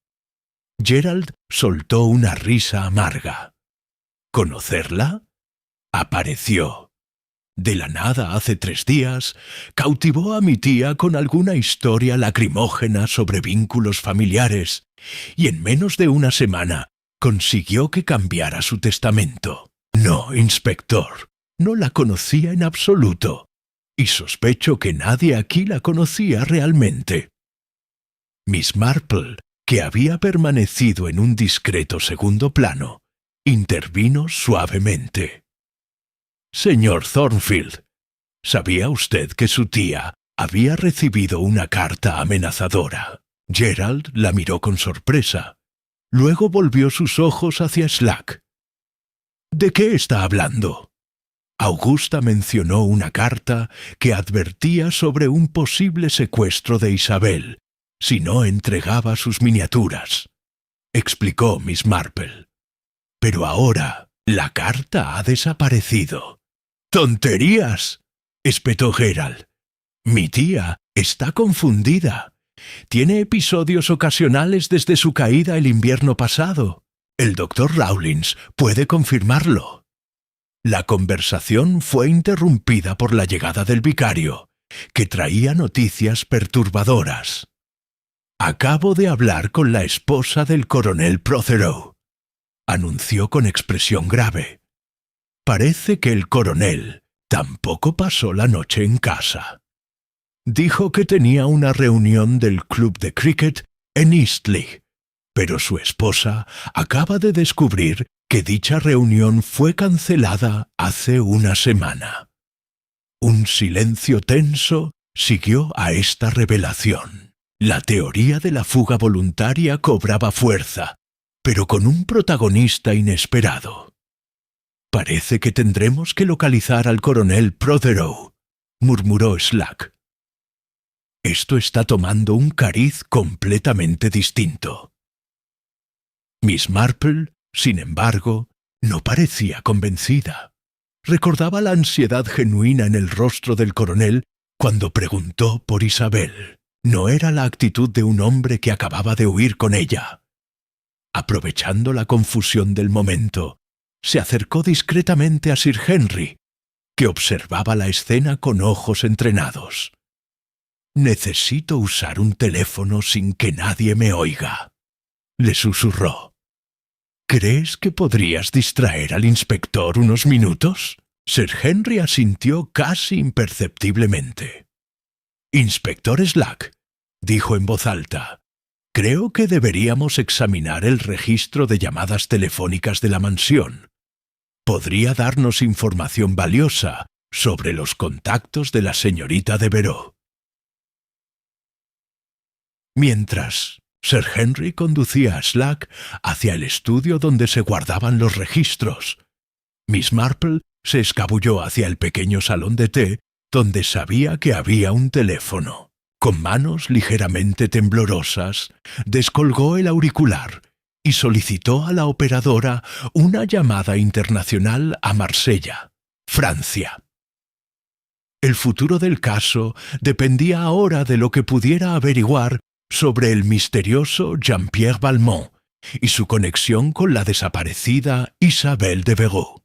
Gerald soltó una risa amarga. «¿Conocerla?». Apareció. De la nada hace 3 días, cautivó a mi tía con alguna historia lacrimógena sobre vínculos familiares, y en menos de una semana consiguió que cambiara su testamento. No, inspector, no la conocía en absoluto, y sospecho que nadie aquí la conocía realmente». Miss Marple, que había permanecido en un discreto segundo plano, intervino suavemente. «Señor Thornfield, ¿sabía usted que su tía había recibido una carta amenazadora?» Gerald la miró con sorpresa. Luego volvió sus ojos hacia Slack. «¿De qué está hablando?». Augusta mencionó una carta que advertía sobre un posible secuestro de Isabel si no entregaba sus miniaturas, explicó Miss Marple. «Pero ahora la carta ha desaparecido». «¡Tonterías!», espetó Gerald. «Mi tía está confundida. Tiene episodios ocasionales desde su caída el invierno pasado. El doctor Rawlins puede confirmarlo». La conversación fue interrumpida por la llegada del vicario, que traía noticias perturbadoras. «Acabo de hablar con la esposa del coronel Prothero», anunció con expresión grave. «Parece que el coronel tampoco pasó la noche en casa. Dijo que tenía una reunión del club de cricket en Eastleigh, pero su esposa acaba de descubrir que dicha reunión fue cancelada hace una semana». Un silencio tenso siguió a esta revelación. La teoría de la fuga voluntaria cobraba fuerza, pero con un protagonista inesperado. «Parece que tendremos que localizar al coronel Prothero», murmuró Slack. «Esto está tomando un cariz completamente distinto». Miss Marple, sin embargo, no parecía convencida. Recordaba la ansiedad genuina en el rostro del coronel cuando preguntó por Isabel. No era la actitud de un hombre que acababa de huir con ella. Aprovechando la confusión del momento, se acercó discretamente a Sir Henry, que observaba la escena con ojos entrenados. «Necesito usar un teléfono sin que nadie me oiga», le susurró. «¿Crees que podrías distraer al inspector unos minutos?» Sir Henry asintió casi imperceptiblemente. «Inspector Slack», dijo en voz alta, «creo que deberíamos examinar el registro de llamadas telefónicas de la mansión. Podría darnos información valiosa sobre los contactos de la señorita Devereux». Mientras, Sir Henry conducía a Slack hacia el estudio donde se guardaban los registros, Miss Marple se escabulló hacia el pequeño salón de té donde sabía que había un teléfono. Con manos ligeramente temblorosas, descolgó el auricular y solicitó a la operadora una llamada internacional a Marsella, Francia. El futuro del caso dependía ahora de lo que pudiera averiguar sobre el misterioso Jean-Pierre Valmont y su conexión con la desaparecida Isabelle Devereux.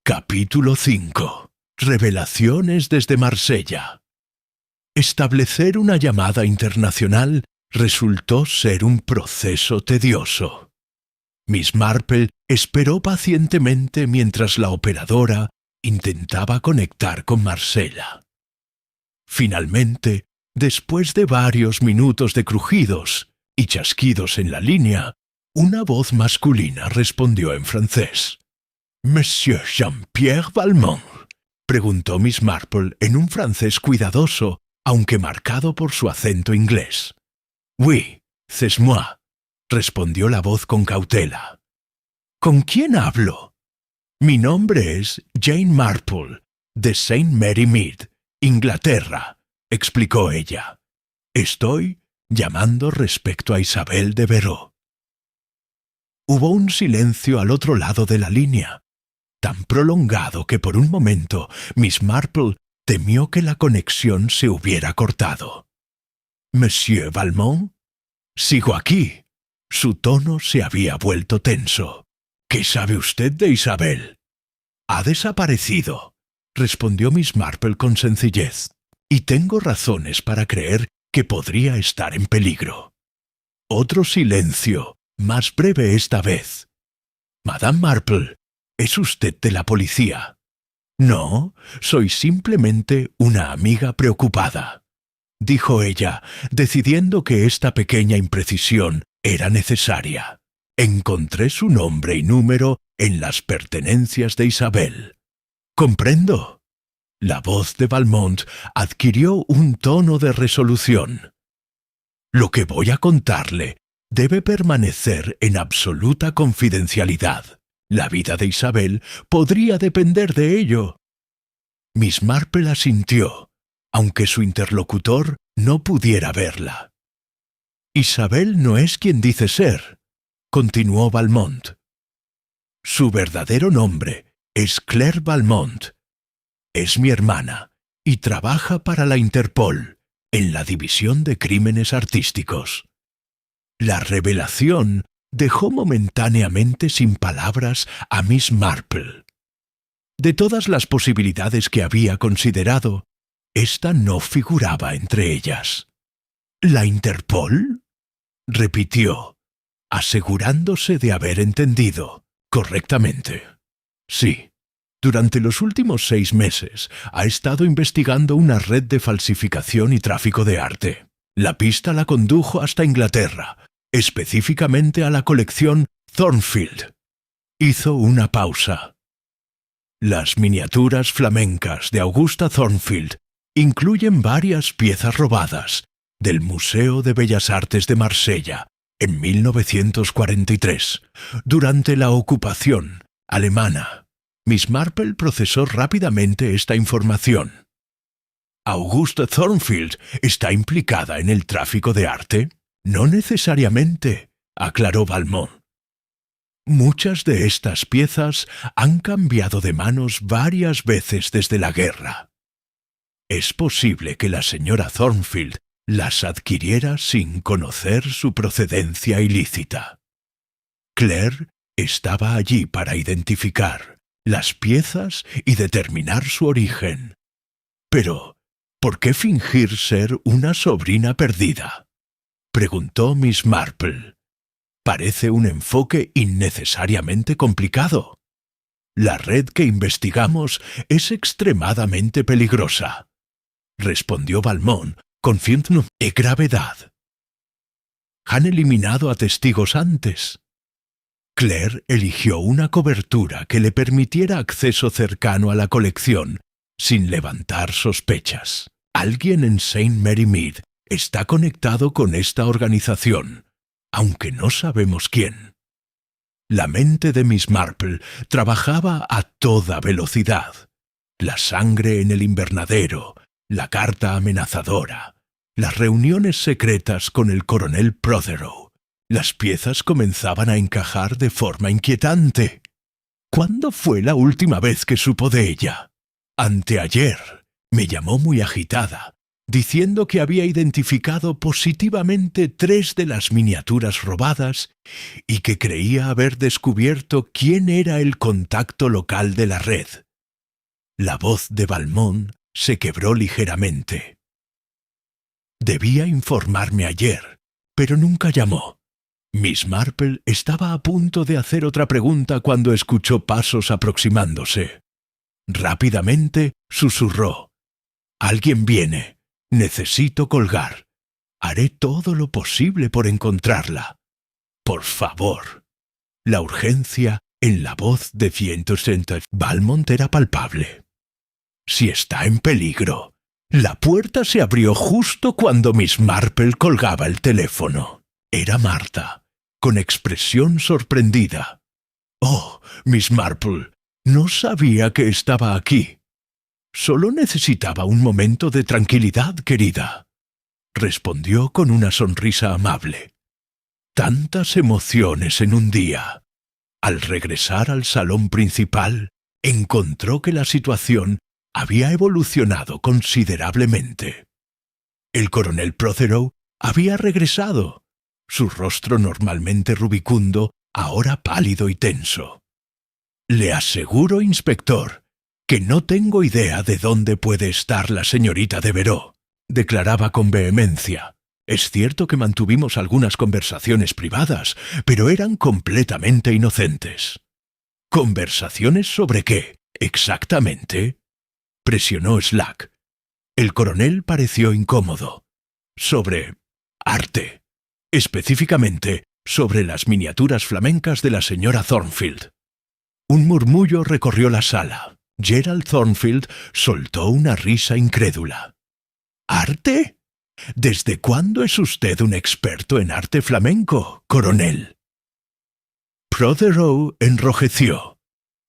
Capítulo 5. Revelaciones desde Marsella. Establecer una llamada internacional resultó ser un proceso tedioso. Miss Marple esperó pacientemente mientras la operadora intentaba conectar con Marcella. Finalmente, después de varios minutos de crujidos y chasquidos en la línea, una voz masculina respondió en francés. «Monsieur Jean-Pierre Valmont», preguntó Miss Marple en un francés cuidadoso, aunque marcado por su acento inglés. «Oui, c'est moi», respondió la voz con cautela. «¿Con quién hablo?» «Mi nombre es Jane Marple, de St. Mary Mead, Inglaterra», explicó ella. «Estoy llamando respecto a Isabel de Veró». Hubo un silencio al otro lado de la línea, tan prolongado que por un momento Miss Marple temió que la conexión se hubiera cortado. «¿Monsieur Valmont?» «Sigo aquí». Su tono se había vuelto tenso. «¿Qué sabe usted de Isabel?» «Ha desaparecido», respondió Miss Marple con sencillez, «y tengo razones para creer que podría estar en peligro». Otro silencio, más breve esta vez. «Madame Marple, ¿es usted de la policía?» «No, soy simplemente una amiga preocupada», dijo ella, decidiendo que esta pequeña imprecisión era necesaria. «Encontré su nombre y número en las pertenencias de Isabel». «Comprendo». La voz de Valmont adquirió un tono de resolución. «Lo que voy a contarle debe permanecer en absoluta confidencialidad. La vida de Isabel podría depender de ello». Miss Marple asintió, aunque su interlocutor no pudiera verla. «Isabel no es quien dice ser», continuó Valmont. «Su verdadero nombre es Claire Valmont. Es mi hermana y trabaja para la Interpol, en la División de Crímenes Artísticos». La revelación dejó momentáneamente sin palabras a Miss Marple. De todas las posibilidades que había considerado, esta no figuraba entre ellas. «¿La Interpol?», repitió, asegurándose de haber entendido correctamente. «Sí, durante los últimos 6 meses ha estado investigando una red de falsificación y tráfico de arte. La pista la condujo hasta Inglaterra, específicamente a la colección Thornfield». Hizo una pausa. «Las miniaturas flamencas de Augusta Thornfield incluyen varias piezas robadas del Museo de Bellas Artes de Marsella en 1943, durante la ocupación alemana». Miss Marple procesó rápidamente esta información. «¿Augusta Thornfield está implicada en el tráfico de arte?» «No necesariamente», aclaró Valmont. «Muchas de estas piezas han cambiado de manos varias veces desde la guerra. Es posible que la señora Thornfield las adquiriera sin conocer su procedencia ilícita. Claire estaba allí para identificar las piezas y determinar su origen. Pero, ¿por qué fingir ser una sobrina perdida?», preguntó Miss Marple. «Parece un enfoque innecesariamente complicado. La red que investigamos es extremadamente peligrosa», respondió Valmont con cierta gravedad. «Han eliminado a testigos antes». Claire eligió una cobertura que le permitiera acceso cercano a la colección, sin levantar sospechas. Alguien en St. Mary Mead está conectado con esta organización, aunque no sabemos quién. La mente de Miss Marple trabajaba a toda velocidad. La sangre en el invernadero, la carta amenazadora, las reuniones secretas con el coronel Prothero. Las piezas comenzaban a encajar de forma inquietante. ¿Cuándo fue la última vez que supo de ella? Anteayer. Me llamó muy agitada, diciendo que había identificado positivamente 3 de las miniaturas robadas y que creía haber descubierto quién era el contacto local de la red. La voz de Valmont se quebró ligeramente. «Debía informarme ayer, pero nunca llamó». Miss Marple estaba a punto de hacer otra pregunta cuando escuchó pasos aproximándose. Rápidamente susurró: «Alguien viene. Necesito colgar. Haré todo lo posible por encontrarla. Por favor». La urgencia en la voz de Vincent Valmont era palpable. «Si está en peligro». La puerta se abrió justo cuando Miss Marple colgaba el teléfono. Era Marta, con expresión sorprendida. «Oh, Miss Marple, no sabía que estaba aquí». «Solo necesitaba un momento de tranquilidad, querida», respondió con una sonrisa amable. Tantas emociones en un día. Al regresar al salón principal, encontró que la situación había evolucionado considerablemente. El coronel Prothero había regresado, su rostro normalmente rubicundo, ahora pálido y tenso. «Le aseguro, inspector, que no tengo idea de dónde puede estar la señorita Devereux», declaraba con vehemencia. «Es cierto que mantuvimos algunas conversaciones privadas, pero eran completamente inocentes». «¿Conversaciones sobre qué, exactamente?», presionó Slack. El coronel pareció incómodo. «Sobre arte. Específicamente, sobre las miniaturas flamencas de la señora Thornfield». Un murmullo recorrió la sala. Gerald Thornfield soltó una risa incrédula. «¿Arte? ¿Desde cuándo es usted un experto en arte flamenco, coronel?» Prothero enrojeció.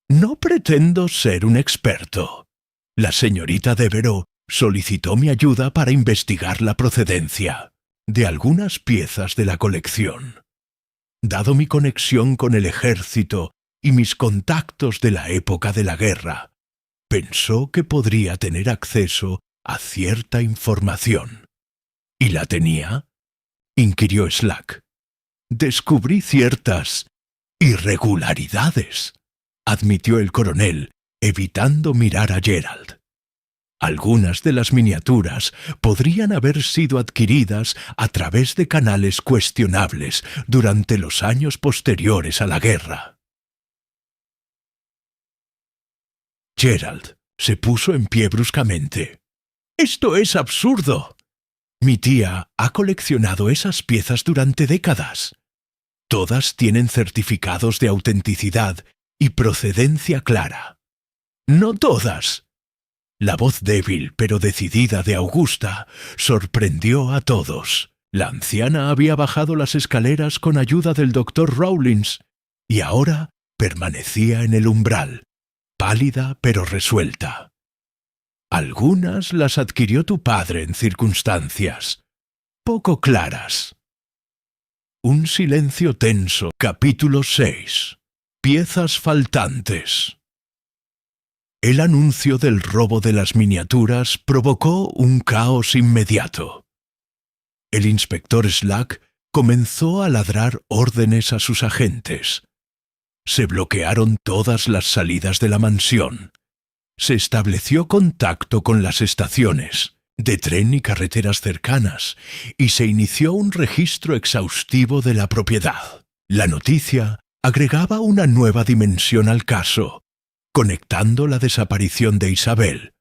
«No pretendo ser un experto. La señorita Devereux solicitó mi ayuda para investigar la procedencia de algunas piezas de la colección. Dado mi conexión con el ejército y mis contactos de la época de la guerra, pensó que podría tener acceso a cierta información». «¿Y la tenía?», inquirió Slack. «Descubrí ciertas irregularidades», admitió el coronel, evitando mirar a Gerald. «Algunas de las miniaturas podrían haber sido adquiridas a través de canales cuestionables durante los años posteriores a la guerra». Gerald se puso en pie bruscamente. «¡Esto es absurdo! Mi tía ha coleccionado esas piezas durante décadas. Todas tienen certificados de autenticidad y procedencia clara». «No todas». La voz débil pero decidida de Augusta sorprendió a todos. La anciana había bajado las escaleras con ayuda del doctor Rawlins y ahora permanecía en el umbral, pálida pero resuelta. «Algunas las adquirió tu padre en circunstancias poco claras». Un silencio tenso. Capítulo 6. Piezas faltantes. El anuncio del robo de las miniaturas provocó un caos inmediato. El inspector Slack comenzó a ladrar órdenes a sus agentes. Se bloquearon todas las salidas de la mansión. Se estableció contacto con las estaciones de tren y carreteras cercanas y se inició un registro exhaustivo de la propiedad. La noticia agregaba una nueva dimensión al caso, conectando la desaparición de Isabel,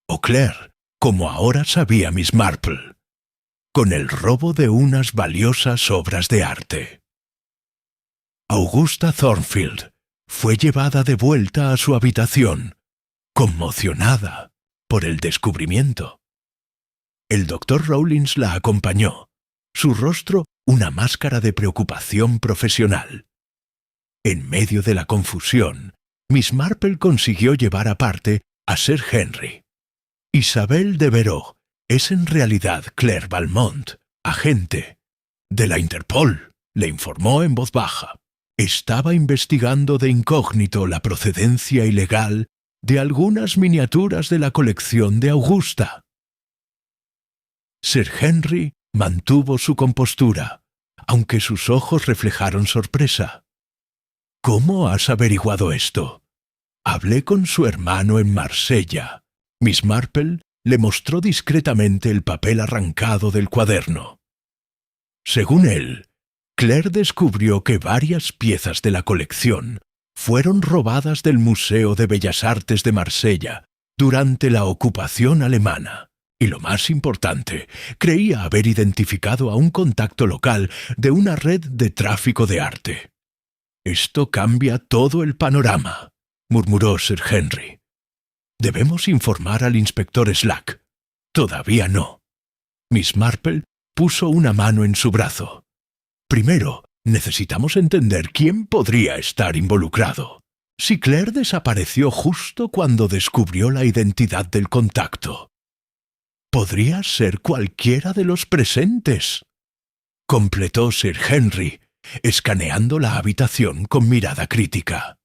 o Claire, como ahora sabía Miss Marple, con el robo de unas valiosas obras de arte. Augusta Thornfield fue llevada de vuelta a su habitación, conmocionada por el descubrimiento. El doctor Rawlins la acompañó, su rostro una máscara de preocupación profesional. En medio de la confusión, Miss Marple consiguió llevar aparte a Sir Henry. «Isabel Devereux es en realidad Claire Valmont, agente de la Interpol», le informó en voz baja. «Estaba investigando de incógnito la procedencia ilegal de algunas miniaturas de la colección de Augusta». Sir Henry mantuvo su compostura, aunque sus ojos reflejaron sorpresa. «¿Cómo has averiguado esto?» «Hablé con su hermano en Marsella». Miss Marple le mostró discretamente el papel arrancado del cuaderno. Según él, Claire descubrió que varias piezas de la colección fueron robadas del Museo de Bellas Artes de Marsella durante la ocupación alemana. Y lo más importante, creía haber identificado a un contacto local de una red de tráfico de arte. «Esto cambia todo el panorama», murmuró Sir Henry. «Debemos informar al inspector Slack». «Todavía no». Miss Marple puso una mano en su brazo. «Primero, necesitamos entender quién podría estar involucrado. Si Claire desapareció justo cuando descubrió la identidad del contacto, podría ser cualquiera de los presentes», completó Sir Henry, escaneando la habitación con mirada crítica.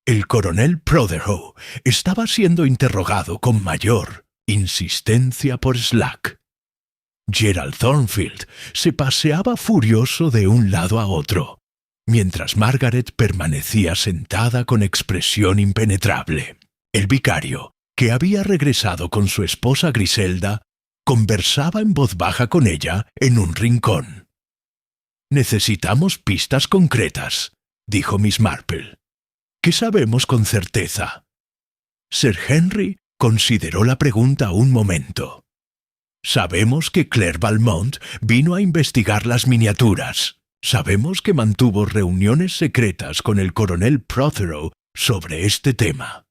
El coronel Protheroe estaba siendo interrogado con mayor insistencia por Slack. Gerald Thornfield se paseaba furioso de un lado a otro, mientras Margaret permanecía sentada con expresión impenetrable. El vicario, que había regresado con su esposa Griselda, conversaba en voz baja con ella en un rincón. «Necesitamos pistas concretas», dijo Miss Marple. «¿Qué sabemos con certeza?» Sir Henry consideró la pregunta un momento. «Sabemos que Claire Valmont vino a investigar las miniaturas. Sabemos que mantuvo reuniones secretas con el coronel Protheroe sobre este tema.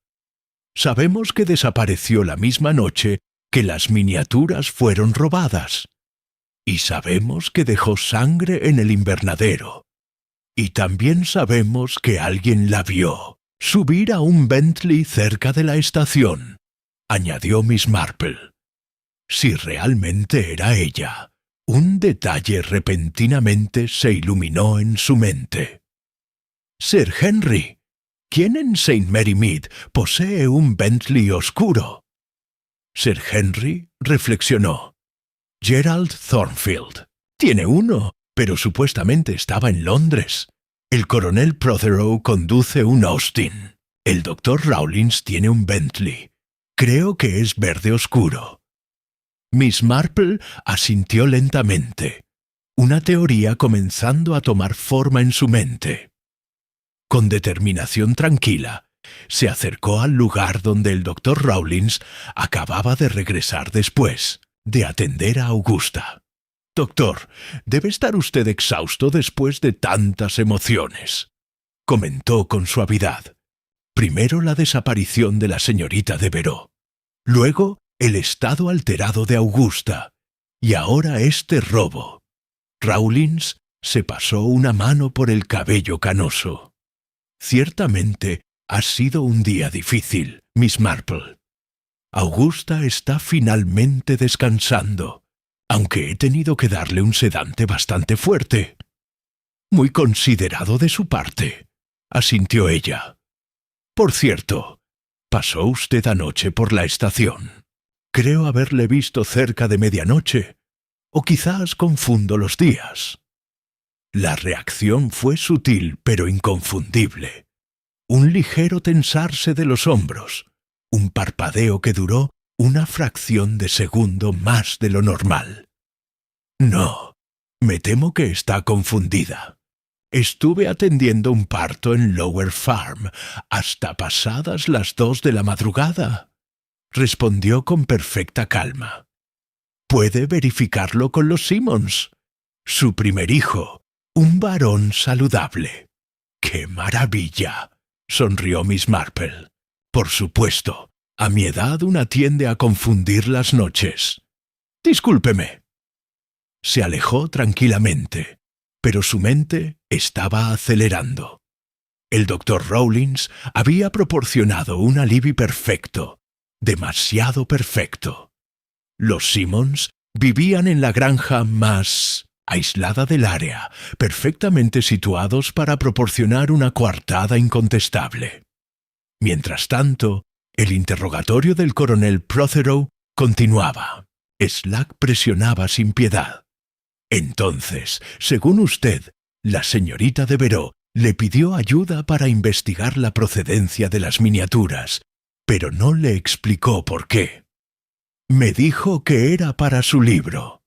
Sabemos que desapareció la misma noche que las miniaturas fueron robadas. Y sabemos que dejó sangre en el invernadero. Y también sabemos que alguien la vio subir a un Bentley cerca de la estación», añadió Miss Marple. Si realmente era ella, un detalle repentinamente se iluminó en su mente. «Sir Henry, ¿quién en St. Mary Mead posee un Bentley oscuro?» Sir Henry reflexionó. «Gerald Thornfield. Tiene uno, pero supuestamente estaba en Londres. El coronel Protheroe conduce un Austin. El doctor Rawlins tiene un Bentley. Creo que es verde oscuro». Miss Marple asintió lentamente, una teoría comenzando a tomar forma en su mente. Con determinación tranquila, se acercó al lugar donde el doctor Rawlins acababa de regresar después de atender a Augusta. «Doctor, debe estar usted exhausto después de tantas emociones», comentó con suavidad. «Primero la desaparición de la señorita Devereux, luego el estado alterado de Augusta, y ahora este robo». Rawlins se pasó una mano por el cabello canoso. «Ciertamente ha sido un día difícil, Miss Marple. Augusta está finalmente descansando, aunque he tenido que darle un sedante bastante fuerte». «Muy considerado de su parte», asintió ella. «Por cierto, ¿pasó usted anoche por la estación? Creo haberle visto cerca de medianoche, o quizás confundo los días». La reacción fue sutil pero inconfundible. Un ligero tensarse de los hombros, un parpadeo que duró una fracción de segundo más de lo normal. «No, me temo que está confundida. Estuve atendiendo un parto en Lower Farm hasta pasadas las 2 de la madrugada», respondió con perfecta calma. «Puede verificarlo con los Simmons. Su primer hijo, un varón saludable». «¡Qué maravilla!», sonrió Miss Marple. «Por supuesto, a mi edad una tiende a confundir las noches. Discúlpeme». Se alejó tranquilamente, pero su mente estaba acelerando. El doctor Rawlins había proporcionado un alibi perfecto, demasiado perfecto. Los Simmons vivían en la granja más aislada del área, perfectamente situados para proporcionar una coartada incontestable. Mientras tanto, el interrogatorio del coronel Protheroe continuaba. Slack presionaba sin piedad. «Entonces, según usted, la señorita Devereux le pidió ayuda para investigar la procedencia de las miniaturas, pero no le explicó por qué». «Me dijo que era para su libro»,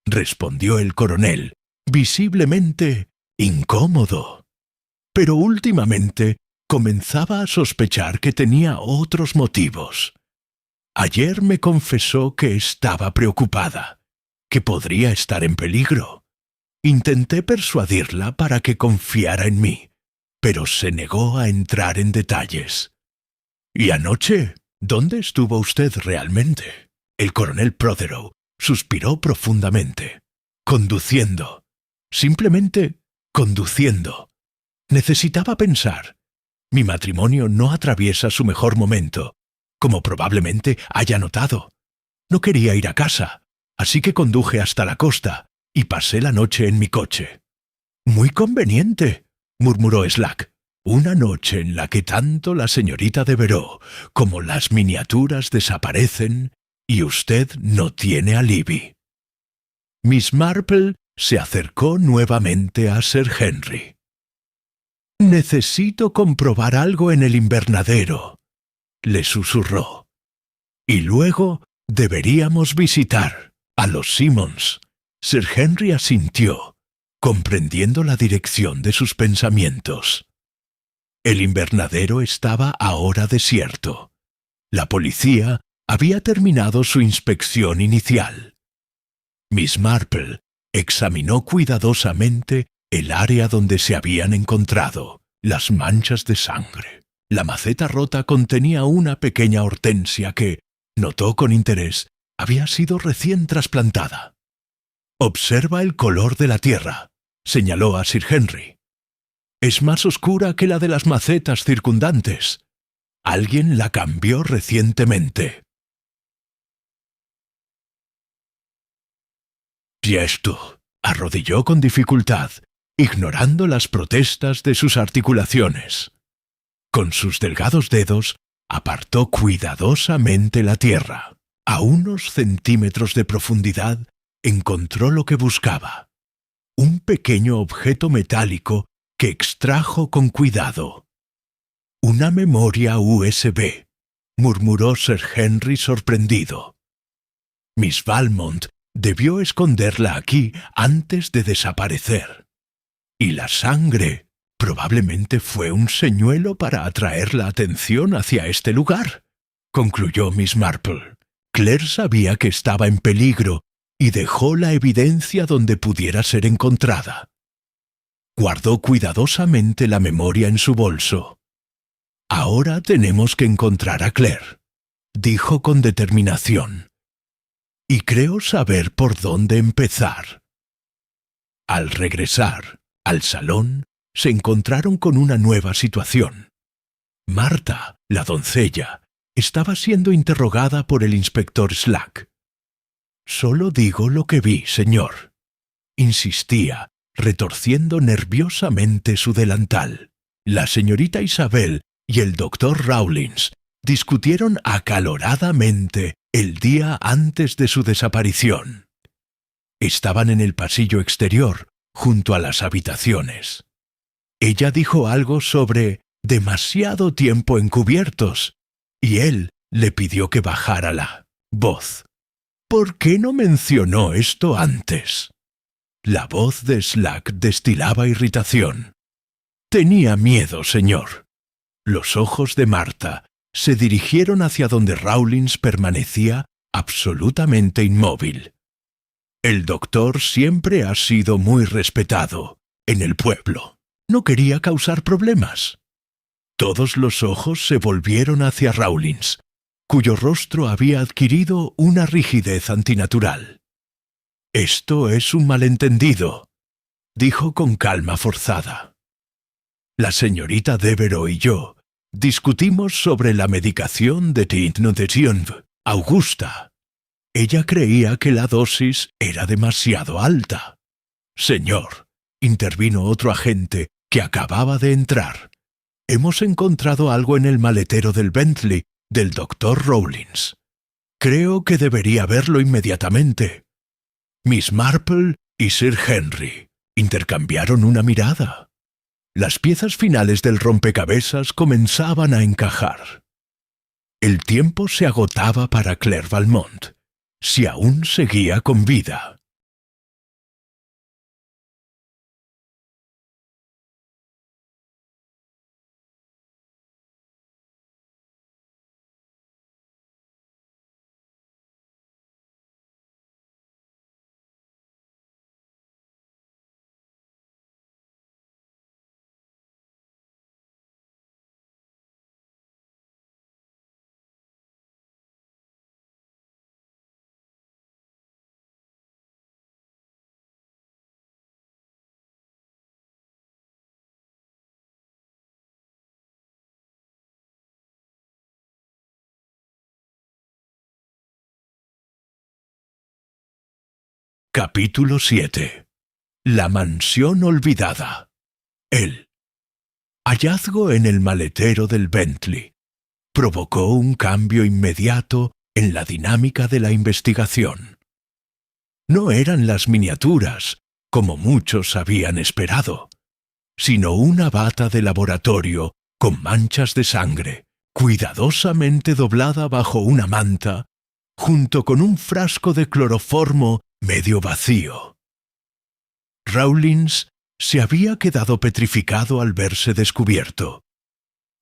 respondió el coronel, visiblemente incómodo. «Pero últimamente comenzaba a sospechar que tenía otros motivos. Ayer me confesó que estaba preocupada, que podría estar en peligro. Intenté persuadirla para que confiara en mí, pero se negó a entrar en detalles. ¿Y anoche? ¿Dónde estuvo usted realmente? El coronel Prothero suspiró profundamente. Conduciendo. Simplemente conduciendo. Necesitaba pensar. Mi matrimonio no atraviesa su mejor momento, como probablemente haya notado. No quería ir a casa, así que conduje hasta la costa y pasé la noche en mi coche. Muy conveniente, murmuró Slack. Una noche en la que tanto la señorita Devereux como las miniaturas desaparecen y usted no tiene alibi. Miss Marple se acercó nuevamente a Sir Henry. «Necesito comprobar algo en el invernadero», le susurró. «Y luego deberíamos visitar a los Simmons». Sir Henry asintió, comprendiendo la dirección de sus pensamientos. El invernadero estaba ahora desierto. La policía había terminado su inspección inicial. Miss Marple examinó cuidadosamente el área donde se habían encontrado las manchas de sangre. La maceta rota contenía una pequeña hortensia que, notó con interés, había sido recién trasplantada. «Observa el color de la tierra», señaló a Sir Henry. «Es más oscura que la de las macetas circundantes. Alguien la cambió recientemente». Piesto arrodilló con dificultad, ignorando las protestas de sus articulaciones. Con sus delgados dedos apartó cuidadosamente la tierra. A unos centímetros de profundidad encontró lo que buscaba. Un pequeño objeto metálico que extrajo con cuidado. «Una memoria USB», murmuró Sir Henry sorprendido. Miss Valmont debió esconderla aquí antes de desaparecer. Y la sangre probablemente fue un señuelo para atraer la atención hacia este lugar, concluyó Miss Marple. Claire sabía que estaba en peligro y dejó la evidencia donde pudiera ser encontrada. Guardó cuidadosamente la memoria en su bolso. «Ahora tenemos que encontrar a Claire», dijo con determinación. «Y creo saber por dónde empezar». Al regresar al salón, se encontraron con una nueva situación. Marta, la doncella, estaba siendo interrogada por el inspector Slack. «Solo digo lo que vi, señor», insistía, retorciendo nerviosamente su delantal. La señorita Isabel y el doctor Rawlins discutieron acaloradamente el día antes de su desaparición. Estaban en el pasillo exterior, junto a las habitaciones. Ella dijo algo sobre demasiado tiempo encubiertos, y él le pidió que bajara la voz. «¿Por qué no mencionó esto antes?» La voz de Slack destilaba irritación. «Tenía miedo, señor». Los ojos de Marta se dirigieron hacia donde Rawlins permanecía absolutamente inmóvil. «El doctor siempre ha sido muy respetado en el pueblo. No quería causar problemas». Todos los ojos se volvieron hacia Rawlins, cuyo rostro había adquirido una rigidez antinatural. «Esto es un malentendido», dijo con calma forzada. «La señorita Devereux y yo discutimos sobre la medicación de Tinnodetion, Augusta. Ella creía que la dosis era demasiado alta». «Señor», intervino otro agente que acababa de entrar, «hemos encontrado algo en el maletero del Bentley del doctor Rawlins. Creo que debería verlo inmediatamente». Miss Marple y Sir Henry intercambiaron una mirada. Las piezas finales del rompecabezas comenzaban a encajar. El tiempo se agotaba para Claire Valmont, si aún seguía con vida. Capítulo 7. La mansión olvidada. El hallazgo en el maletero del Bentley provocó un cambio inmediato en la dinámica de la investigación. No eran las miniaturas, como muchos habían esperado, sino una bata de laboratorio con manchas de sangre, cuidadosamente doblada bajo una manta, junto con un frasco de cloroformo medio vacío. Rawlins se había quedado petrificado al verse descubierto.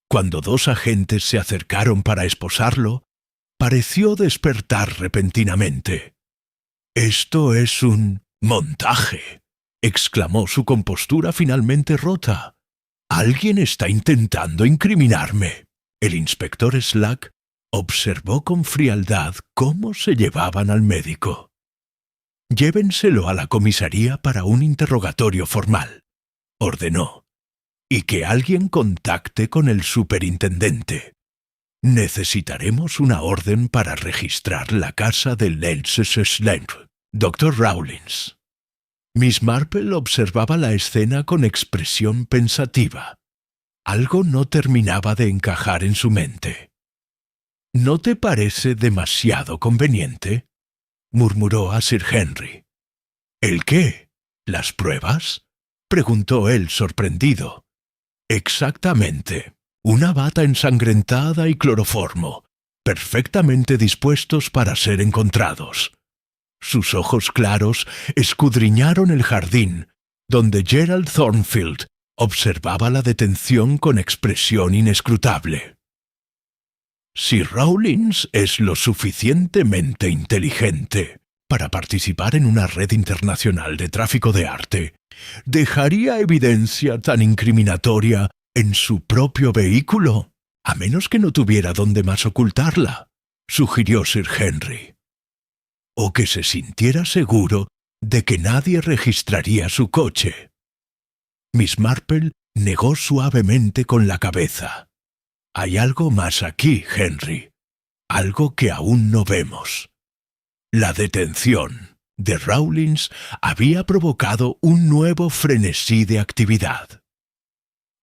Cuando dos agentes se acercaron para esposarlo, pareció despertar repentinamente. «Esto es un montaje», exclamó, su compostura finalmente rota. «Alguien está intentando incriminarme». El inspector Slack observó con frialdad cómo se llevaban al médico. «Llévenselo a la comisaría para un interrogatorio formal», ordenó, «y que alguien contacte con el superintendente. Necesitaremos una orden para registrar la casa de Leicester, Dr. Rawlins». Miss Marple observaba la escena con expresión pensativa. Algo no terminaba de encajar en su mente. «¿No te parece demasiado conveniente?», murmuró a Sir Henry. «¿El qué? ¿Las pruebas?», preguntó él sorprendido. «Exactamente. Una bata ensangrentada y cloroformo, perfectamente dispuestos para ser encontrados». Sus ojos claros escudriñaron el jardín, donde Gerald Thornfield observaba la detención con expresión inescrutable. «Si Rawlins es lo suficientemente inteligente para participar en una red internacional de tráfico de arte, ¿dejaría evidencia tan incriminatoria en su propio vehículo? A menos que no tuviera dónde más ocultarla», sugirió Sir Henry. «O que se sintiera seguro de que nadie registraría su coche». Miss Marple negó suavemente con la cabeza. «Hay algo más aquí, Henry. Algo que aún no vemos». La detención de Rawlins había provocado un nuevo frenesí de actividad.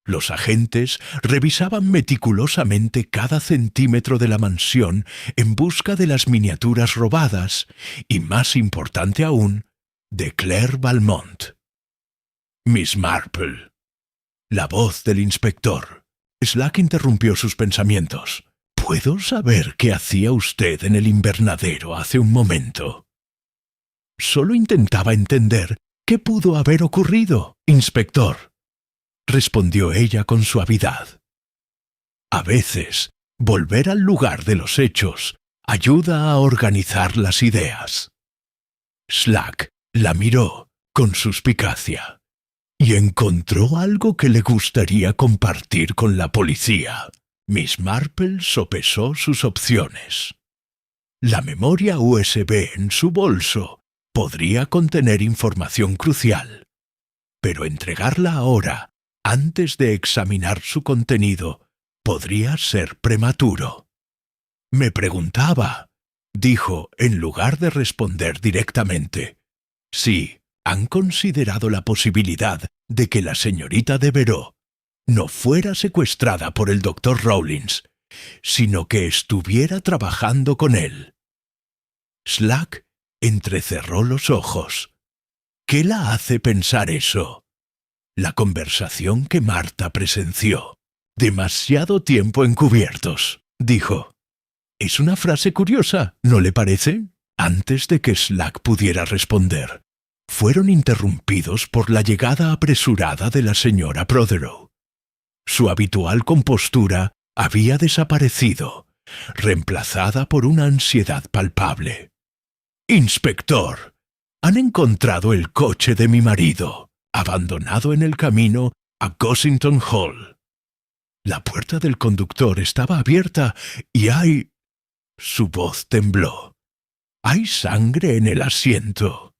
Los agentes revisaban meticulosamente cada centímetro de la mansión en busca de las miniaturas robadas y, más importante aún, de Claire Valmont. «Miss Marple». La voz del inspector. Slack interrumpió sus pensamientos. «¿Puedo saber qué hacía usted en el invernadero hace un momento?» «Solo intentaba entender qué pudo haber ocurrido, inspector», respondió ella con suavidad. «A veces, volver al lugar de los hechos ayuda a organizar las ideas». Slack la miró con suspicacia. «¿Y encontró algo que le gustaría compartir con la policía?» Miss Marple sopesó sus opciones. La memoria USB en su bolso podría contener información crucial, pero entregarla ahora, antes de examinar su contenido, podría ser prematuro. «Me preguntaba», dijo, en lugar de responder directamente, «si han considerado la posibilidad de que la señorita Devereux no fuera secuestrada por el Dr. Rawlins, sino que estuviera trabajando con él». Slack entrecerró los ojos. «¿Qué la hace pensar eso?» «La conversación que Marta presenció. Demasiado tiempo encubiertos», dijo. «Es una frase curiosa, ¿no le parece?» Antes de que Slack pudiera responder, fueron interrumpidos por la llegada apresurada de la señora Protheroe. Su habitual compostura había desaparecido, reemplazada por una ansiedad palpable. «Inspector, han encontrado el coche de mi marido, abandonado en el camino a Gossington Hall. La puerta del conductor estaba abierta y hay...» Su voz tembló. «Hay sangre en el asiento».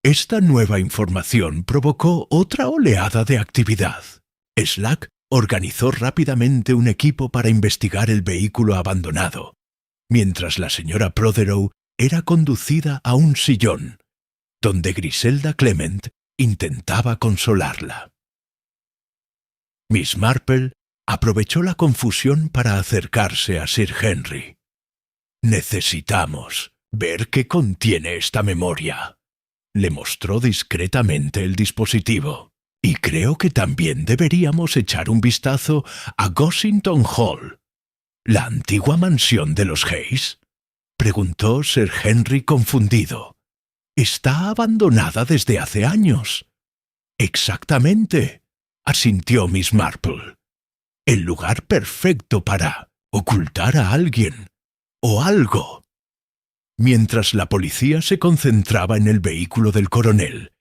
Esta nueva información provocó otra oleada de actividad. Slack organizó rápidamente un equipo para investigar el vehículo abandonado, mientras la señora Protheroe era conducida a un sillón, donde Griselda Clement intentaba consolarla. Miss Marple aprovechó la confusión para acercarse a Sir Henry. «Necesitamos ver qué contiene esta memoria». Le mostró discretamente el dispositivo. «Y creo que también deberíamos echar un vistazo a Gossington Hall». «¿La antigua mansión de los Hayes?», preguntó Sir Henry confundido. «Está abandonada desde hace años». «Exactamente», asintió Miss Marple. «El lugar perfecto para ocultar a alguien o algo». Mientras la policía se concentraba en el vehículo del coronel,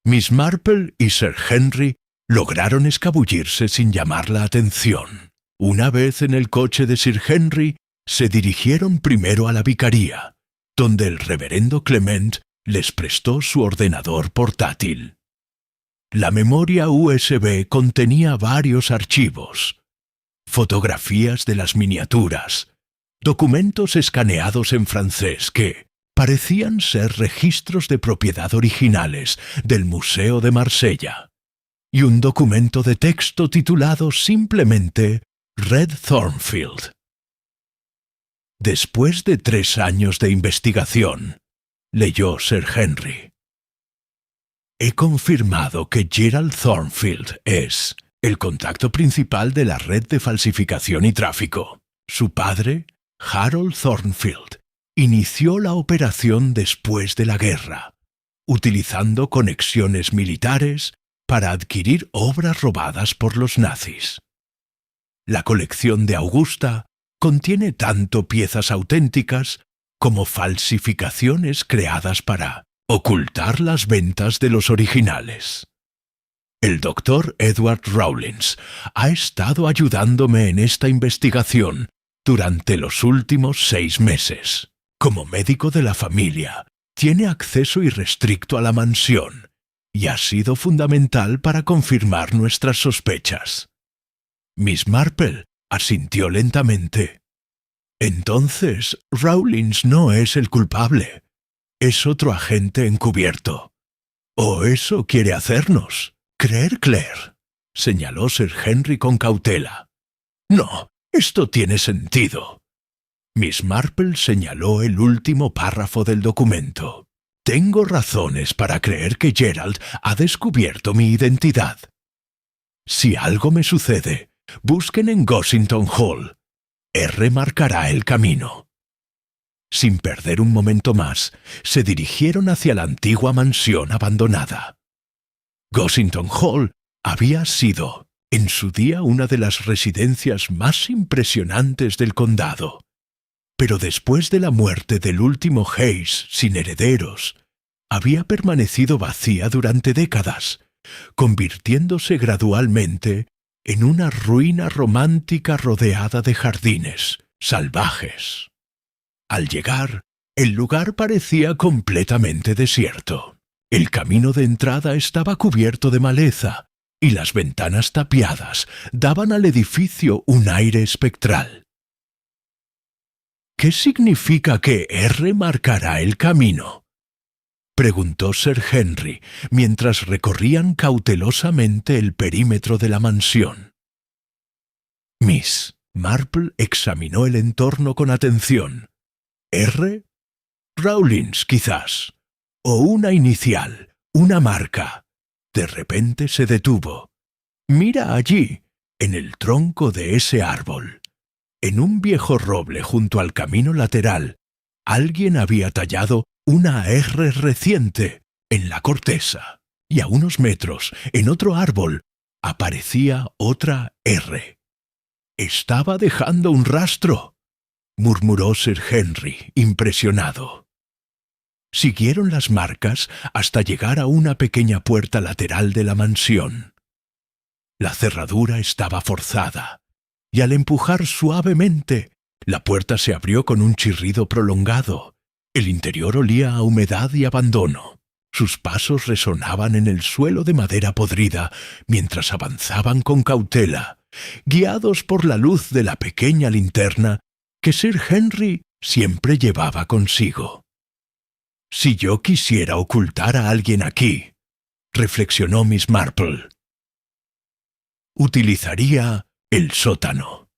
Miss Marple y Sir Henry lograron escabullirse sin llamar la atención. Una vez en el coche de Sir Henry, se dirigieron primero a la vicaría, donde el reverendo Clement les prestó su ordenador portátil. La memoria USB contenía varios archivos: fotografías de las miniaturas, documentos escaneados en francés que parecían ser registros de propiedad originales del Museo de Marsella, y un documento de texto titulado simplemente Red Thornfield. Después de 3 años de investigación, leyó Sir Henry, he confirmado que Gerald Thornfield es el contacto principal de la red de falsificación y tráfico. Su padre, Harold Thornfield, inició la operación después de la guerra, utilizando conexiones militares para adquirir obras robadas por los nazis. La colección de Augusta contiene tanto piezas auténticas como falsificaciones creadas para ocultar las ventas de los originales. El doctor Edward Rawlins ha estado ayudándome en esta investigación durante los últimos 6 meses. Como médico de la familia, tiene acceso irrestricto a la mansión y ha sido fundamental para confirmar nuestras sospechas. Miss Marple asintió lentamente. Entonces, Rawlins no es el culpable. Es otro agente encubierto. ¿O eso quiere hacernos creer Claire?, señaló Sir Henry con cautela. No, esto tiene sentido. Miss Marple señaló el último párrafo del documento. Tengo razones para creer que Gerald ha descubierto mi identidad. Si algo me sucede, busquen en Gossington Hall. R marcará el camino. Sin perder un momento más, se dirigieron hacia la antigua mansión abandonada. Gossington Hall había sido, en su día, una de las residencias más impresionantes del condado. Pero después de la muerte del último Hayes sin herederos, había permanecido vacía durante décadas, convirtiéndose gradualmente en una ruina romántica rodeada de jardines salvajes. Al llegar, el lugar parecía completamente desierto. El camino de entrada estaba cubierto de maleza y las ventanas tapiadas daban al edificio un aire espectral. ¿Qué significa que R marcará el camino?, preguntó Sir Henry mientras recorrían cautelosamente el perímetro de la mansión. Miss Marple examinó el entorno con atención. ¿R? Rawlins, quizás. O una inicial, una marca. De repente se detuvo. Mira allí, en el tronco de ese árbol. En un viejo roble junto al camino lateral, alguien había tallado una R reciente en la corteza, y a unos metros, en otro árbol, aparecía otra R. «Estaba dejando un rastro», murmuró Sir Henry, impresionado. Siguieron las marcas hasta llegar a una pequeña puerta lateral de la mansión. La cerradura estaba forzada, y al empujar suavemente, la puerta se abrió con un chirrido prolongado. El interior olía a humedad y abandono. Sus pasos resonaban en el suelo de madera podrida mientras avanzaban con cautela, guiados por la luz de la pequeña linterna que Sir Henry siempre llevaba consigo. Si yo quisiera ocultar a alguien aquí, reflexionó Miss Marple, utilizaría el sótano.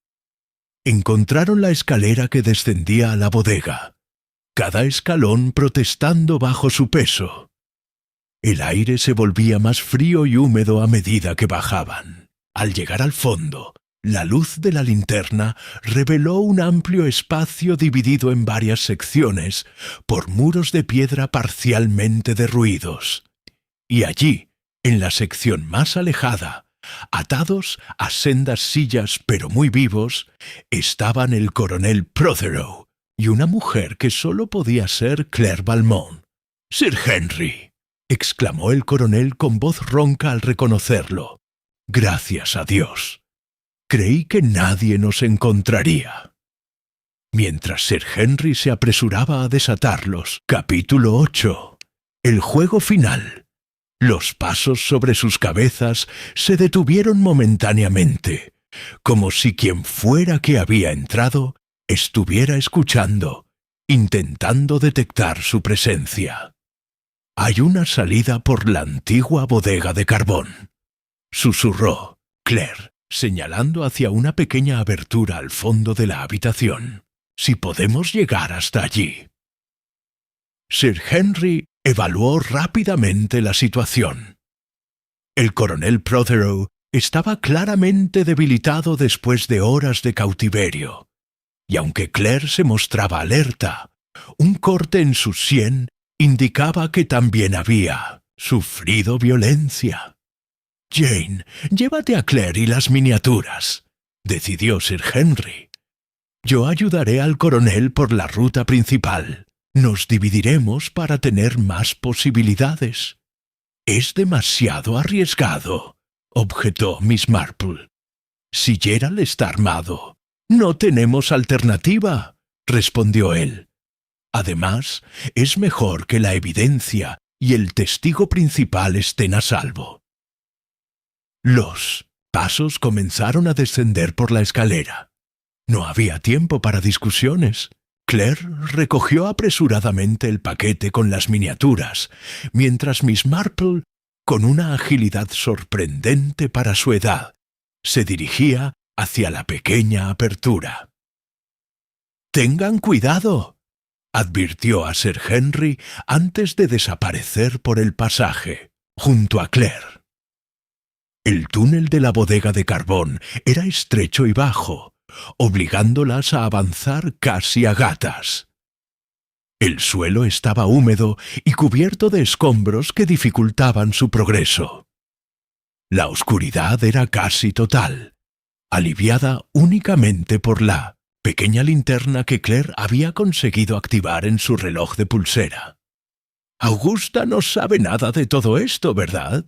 Encontraron la escalera que descendía a la bodega, cada escalón protestando bajo su peso. El aire se volvía más frío y húmedo a medida que bajaban. Al llegar al fondo, la luz de la linterna reveló un amplio espacio dividido en varias secciones por muros de piedra parcialmente derruidos. Y allí, en la sección más alejada, atados a sendas sillas pero muy vivos, estaban el coronel Prothero y una mujer que solo podía ser Claire Valmont. «Sir Henry», exclamó el coronel con voz ronca al reconocerlo. «Gracias a Dios. Creí que nadie nos encontraría». Mientras Sir Henry se apresuraba a desatarlos, capítulo 8. El juego final. Los pasos sobre sus cabezas se detuvieron momentáneamente, como si quien fuera que había entrado estuviera escuchando, intentando detectar su presencia. «Hay una salida por la antigua bodega de carbón», susurró Claire, señalando hacia una pequeña abertura al fondo de la habitación. «Si podemos llegar hasta allí». Sir Henry evaluó rápidamente la situación. El coronel Prothero estaba claramente debilitado después de horas de cautiverio, y aunque Claire se mostraba alerta, un corte en su sien indicaba que también había sufrido violencia. «Jane, llévate a Claire y las miniaturas», decidió Sir Henry. «Yo ayudaré al coronel por la ruta principal. Nos dividiremos para tener más posibilidades». «Es demasiado arriesgado», objetó Miss Marple. «Si Gerald está armado, no tenemos alternativa», respondió él. «Además, es mejor que la evidencia y el testigo principal estén a salvo». Los pasos comenzaron a descender por la escalera. No había tiempo para discusiones. Claire recogió apresuradamente el paquete con las miniaturas, mientras Miss Marple, con una agilidad sorprendente para su edad, se dirigía hacia la pequeña apertura. «Tengan cuidado», advirtió a Sir Henry antes de desaparecer por el pasaje, junto a Claire. El túnel de la bodega de carbón era estrecho y bajo, obligándolas a avanzar casi a gatas. El suelo estaba húmedo y cubierto de escombros que dificultaban su progreso. La oscuridad era casi total, aliviada únicamente por la pequeña linterna que Claire había conseguido activar en su reloj de pulsera. «Augusta no sabe nada de todo esto, ¿verdad?»,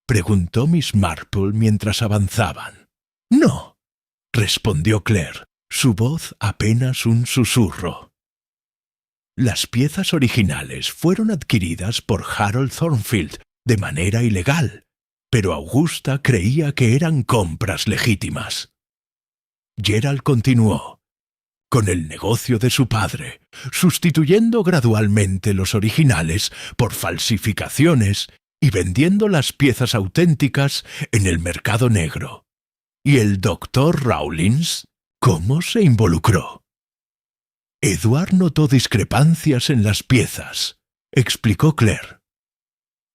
preguntó Miss Marple mientras avanzaban. «No», respondió Claire, su voz apenas un susurro. Las piezas originales fueron adquiridas por Harold Thornfield de manera ilegal, pero Augusta creía que eran compras legítimas. Gerald continuó, con el negocio de su padre, sustituyendo gradualmente los originales por falsificaciones y vendiendo las piezas auténticas en el mercado negro. ¿Y el doctor Rawlins cómo se involucró? Edward notó discrepancias en las piezas, explicó Claire.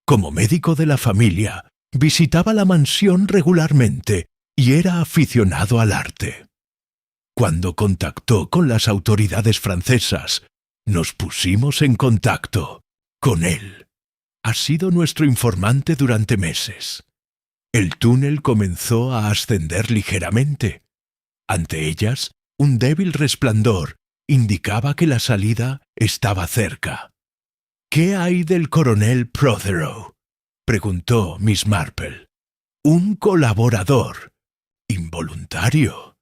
Como médico de la familia, visitaba la mansión regularmente y era aficionado al arte. Cuando contactó con las autoridades francesas, nos pusimos en contacto con él. Ha sido nuestro informante durante meses. El túnel comenzó a ascender ligeramente. Ante ellas, un débil resplandor indicaba que la salida estaba cerca. «¿Qué hay del coronel Prothero?», preguntó Miss Marple. «Un colaborador. Involuntario».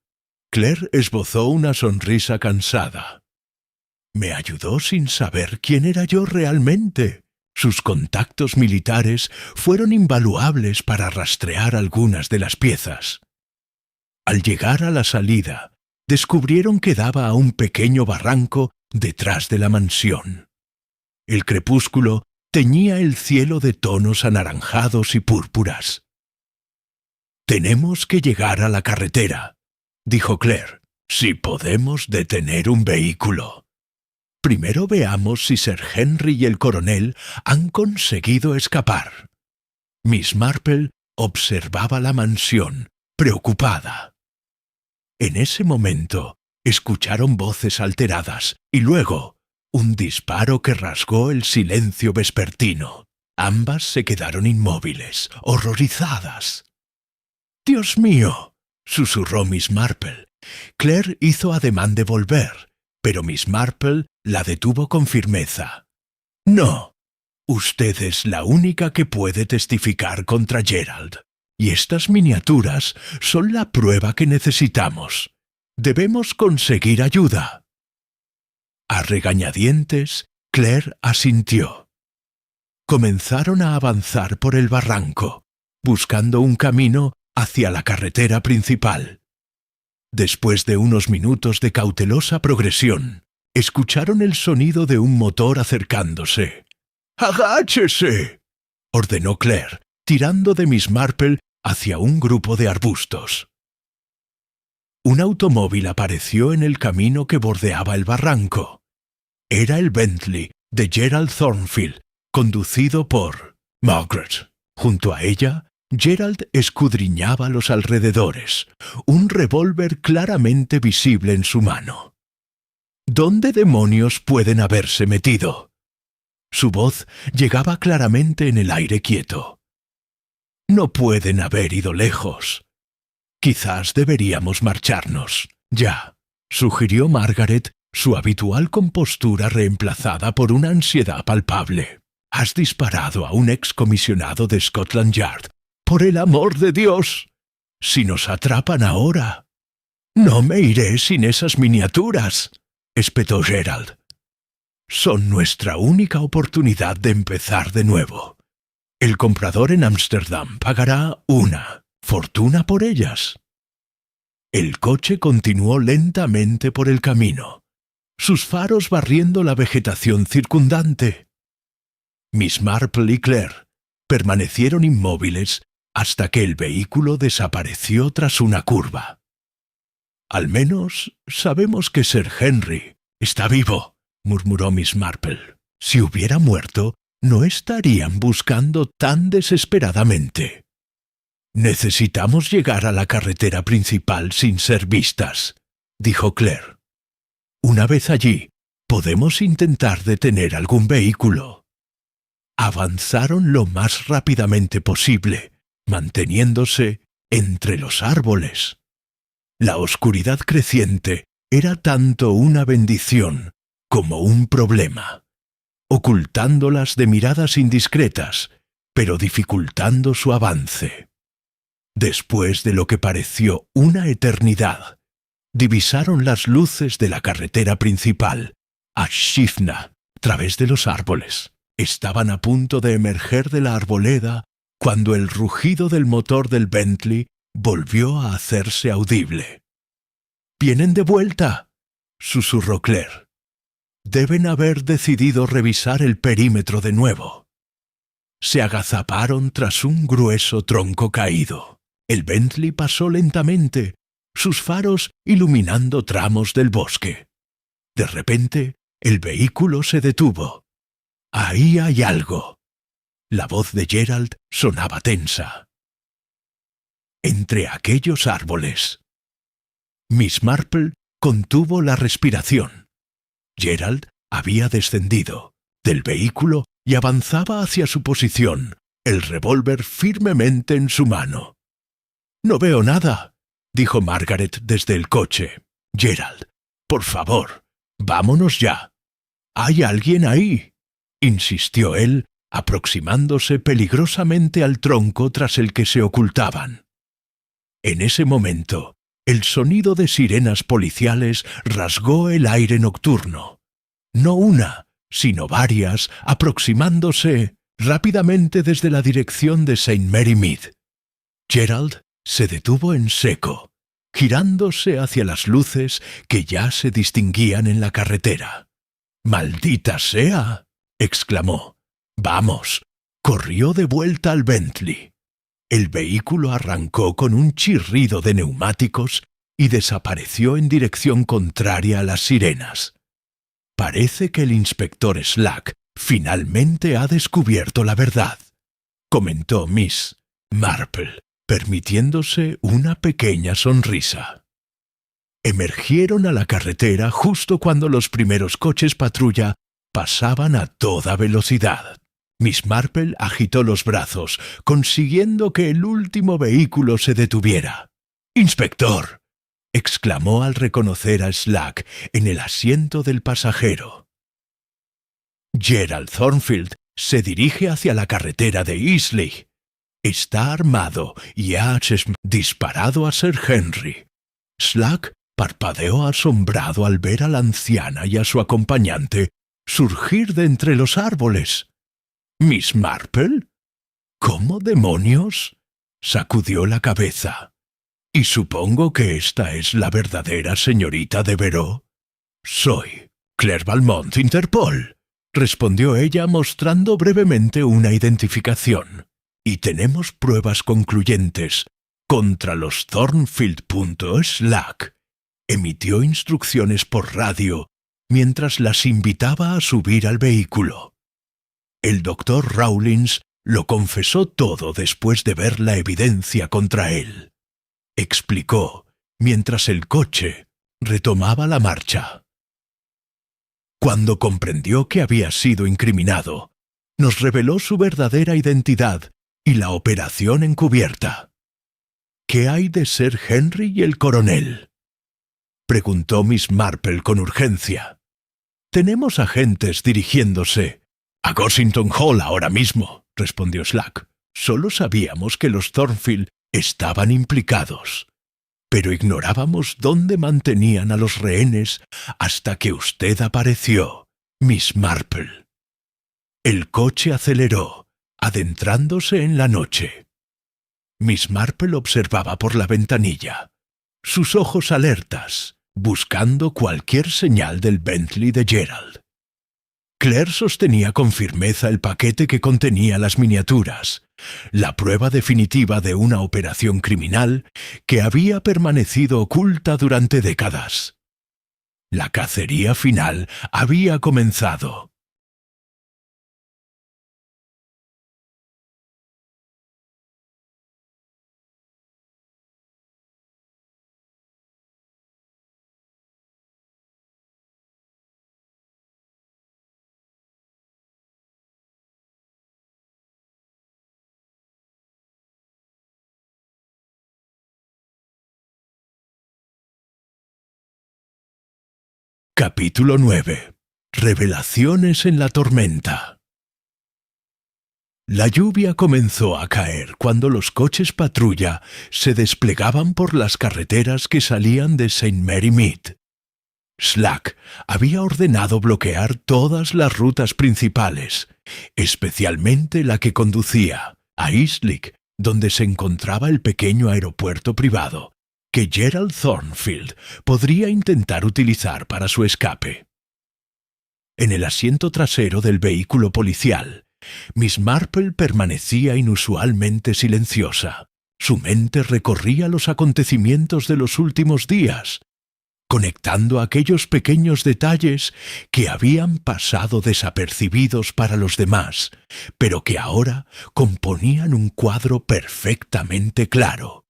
Claire esbozó una sonrisa cansada. «Me ayudó sin saber quién era yo realmente. Sus contactos militares fueron invaluables para rastrear algunas de las piezas. Al llegar a la salida, descubrieron que daba a un pequeño barranco detrás de la mansión. El crepúsculo teñía el cielo de tonos anaranjados y púrpuras. «Tenemos que llegar a la carretera», dijo Claire, «si podemos detener un vehículo. Primero veamos si Sir Henry y el coronel han conseguido escapar». Miss Marple observaba la mansión, preocupada. En ese momento escucharon voces alteradas y luego un disparo que rasgó el silencio vespertino. Ambas se quedaron inmóviles, horrorizadas. «¡Dios mío!», susurró Miss Marple. Claire hizo ademán de volver, pero Miss Marple la detuvo con firmeza. «No, usted es la única que puede testificar contra Gerald, y estas miniaturas son la prueba que necesitamos. Debemos conseguir ayuda». A regañadientes, Claire asintió. Comenzaron a avanzar por el barranco, buscando un camino hacia la carretera principal. Después de unos minutos de cautelosa progresión, escucharon el sonido de un motor acercándose. «¡Agáchese!», ordenó Claire, tirando de Miss Marple hacia un grupo de arbustos. Un automóvil apareció en el camino que bordeaba el barranco. Era el Bentley de Gerald Thornfield, conducido por Margaret. Junto a ella, Gerald escudriñaba los alrededores, un revólver claramente visible en su mano. «¿Dónde demonios pueden haberse metido?». Su voz llegaba claramente en el aire quieto. «No pueden haber ido lejos. Quizás deberíamos marcharnos, ya», sugirió Margaret, su habitual compostura reemplazada por una ansiedad palpable. «Has disparado a un excomisionado de Scotland Yard. ¡Por el amor de Dios! Si nos atrapan ahora». «No me iré sin esas miniaturas», espetó Gerald. «Son nuestra única oportunidad de empezar de nuevo. El comprador en Ámsterdam pagará una fortuna por ellas». El coche continuó lentamente por el camino, sus faros barriendo la vegetación circundante. Miss Marple y Claire permanecieron inmóviles hasta que el vehículo desapareció tras una curva. «Al menos sabemos que Sir Henry está vivo», murmuró Miss Marple. «Si hubiera muerto, no estarían buscando tan desesperadamente». «Necesitamos llegar a la carretera principal sin ser vistas», dijo Claire. «Una vez allí, podemos intentar detener algún vehículo». Avanzaron lo más rápidamente posible, manteniéndose entre los árboles. La oscuridad creciente era tanto una bendición como un problema, ocultándolas de miradas indiscretas, pero dificultando su avance. Después de lo que pareció una eternidad, divisaron las luces de la carretera principal, a Shifna, a través de los árboles. Estaban a punto de emerger de la arboleda cuando el rugido del motor del Bentley volvió a hacerse audible. «¡Vienen de vuelta!», susurró Claire. «Deben haber decidido revisar el perímetro de nuevo». Se agazaparon tras un grueso tronco caído. El Bentley pasó lentamente, sus faros iluminando tramos del bosque. De repente, el vehículo se detuvo. «Ahí hay algo». La voz de Gerald sonaba tensa. «Entre aquellos árboles». Miss Marple contuvo la respiración. Gerald había descendido del vehículo y avanzaba hacia su posición, el revólver firmemente en su mano. «No veo nada», dijo Margaret desde el coche. «Gerald, por favor, vámonos ya». «¿Hay alguien ahí?», insistió él, aproximándose peligrosamente al tronco tras el que se ocultaban. En ese momento, el sonido de sirenas policiales rasgó el aire nocturno. No una, sino varias, aproximándose rápidamente desde la dirección de St. Mary Mead. Gerald se detuvo en seco, girándose hacia las luces que ya se distinguían en la carretera. «¡Maldita sea!», exclamó. «Vamos». Corrió de vuelta al Bentley. El vehículo arrancó con un chirrido de neumáticos y desapareció en dirección contraria a las sirenas. «Parece que el inspector Slack finalmente ha descubierto la verdad», comentó Miss Marple, permitiéndose una pequeña sonrisa. Emergieron a la carretera justo cuando los primeros coches patrulla pasaban a toda velocidad. Miss Marple agitó los brazos, consiguiendo que el último vehículo se detuviera. «¡Inspector!», exclamó al reconocer a Slack en el asiento del pasajero. «Gerald Thornfield se dirige hacia la carretera de Eastleigh. Está armado y ha disparado a Sir Henry». Slack parpadeó asombrado al ver a la anciana y a su acompañante surgir de entre los árboles. «¿Miss Marple? ¿Cómo demonios?», sacudió la cabeza. «Y supongo que esta es la verdadera señorita Devereux». «Soy Claire Valmont, Interpol», respondió ella mostrando brevemente una identificación. «Y tenemos pruebas concluyentes contra los Thornfield. Slack emitió instrucciones por radio mientras las invitaba a subir al vehículo. El doctor Rawlins lo confesó todo después de ver la evidencia contra él», explicó, mientras el coche retomaba la marcha. «Cuando comprendió que había sido incriminado, nos reveló su verdadera identidad y la operación encubierta». «¿Qué hay de Sir Henry y el coronel?», preguntó Miss Marple con urgencia. «Tenemos agentes dirigiéndose a Gossington Hall ahora mismo», respondió Slack. «Solo sabíamos que los Thornfield estaban implicados, pero ignorábamos dónde mantenían a los rehenes hasta que usted apareció, Miss Marple». El coche aceleró, adentrándose en la noche. Miss Marple observaba por la ventanilla, sus ojos alertas, buscando cualquier señal del Bentley de Gerald. Claire sostenía con firmeza el paquete que contenía las miniaturas, la prueba definitiva de una operación criminal que había permanecido oculta durante décadas. La cacería final había comenzado. Capítulo 9. Revelaciones en la tormenta. La lluvia comenzó a caer cuando los coches patrulla se desplegaban por las carreteras que salían de St. Mary Mead. Slack había ordenado bloquear todas las rutas principales, especialmente la que conducía a Eastleigh, donde se encontraba el pequeño aeropuerto privado que Gerald Thornfield podría intentar utilizar para su escape. En el asiento trasero del vehículo policial, Miss Marple permanecía inusualmente silenciosa. Su mente recorría los acontecimientos de los últimos días, conectando aquellos pequeños detalles que habían pasado desapercibidos para los demás, pero que ahora componían un cuadro perfectamente claro.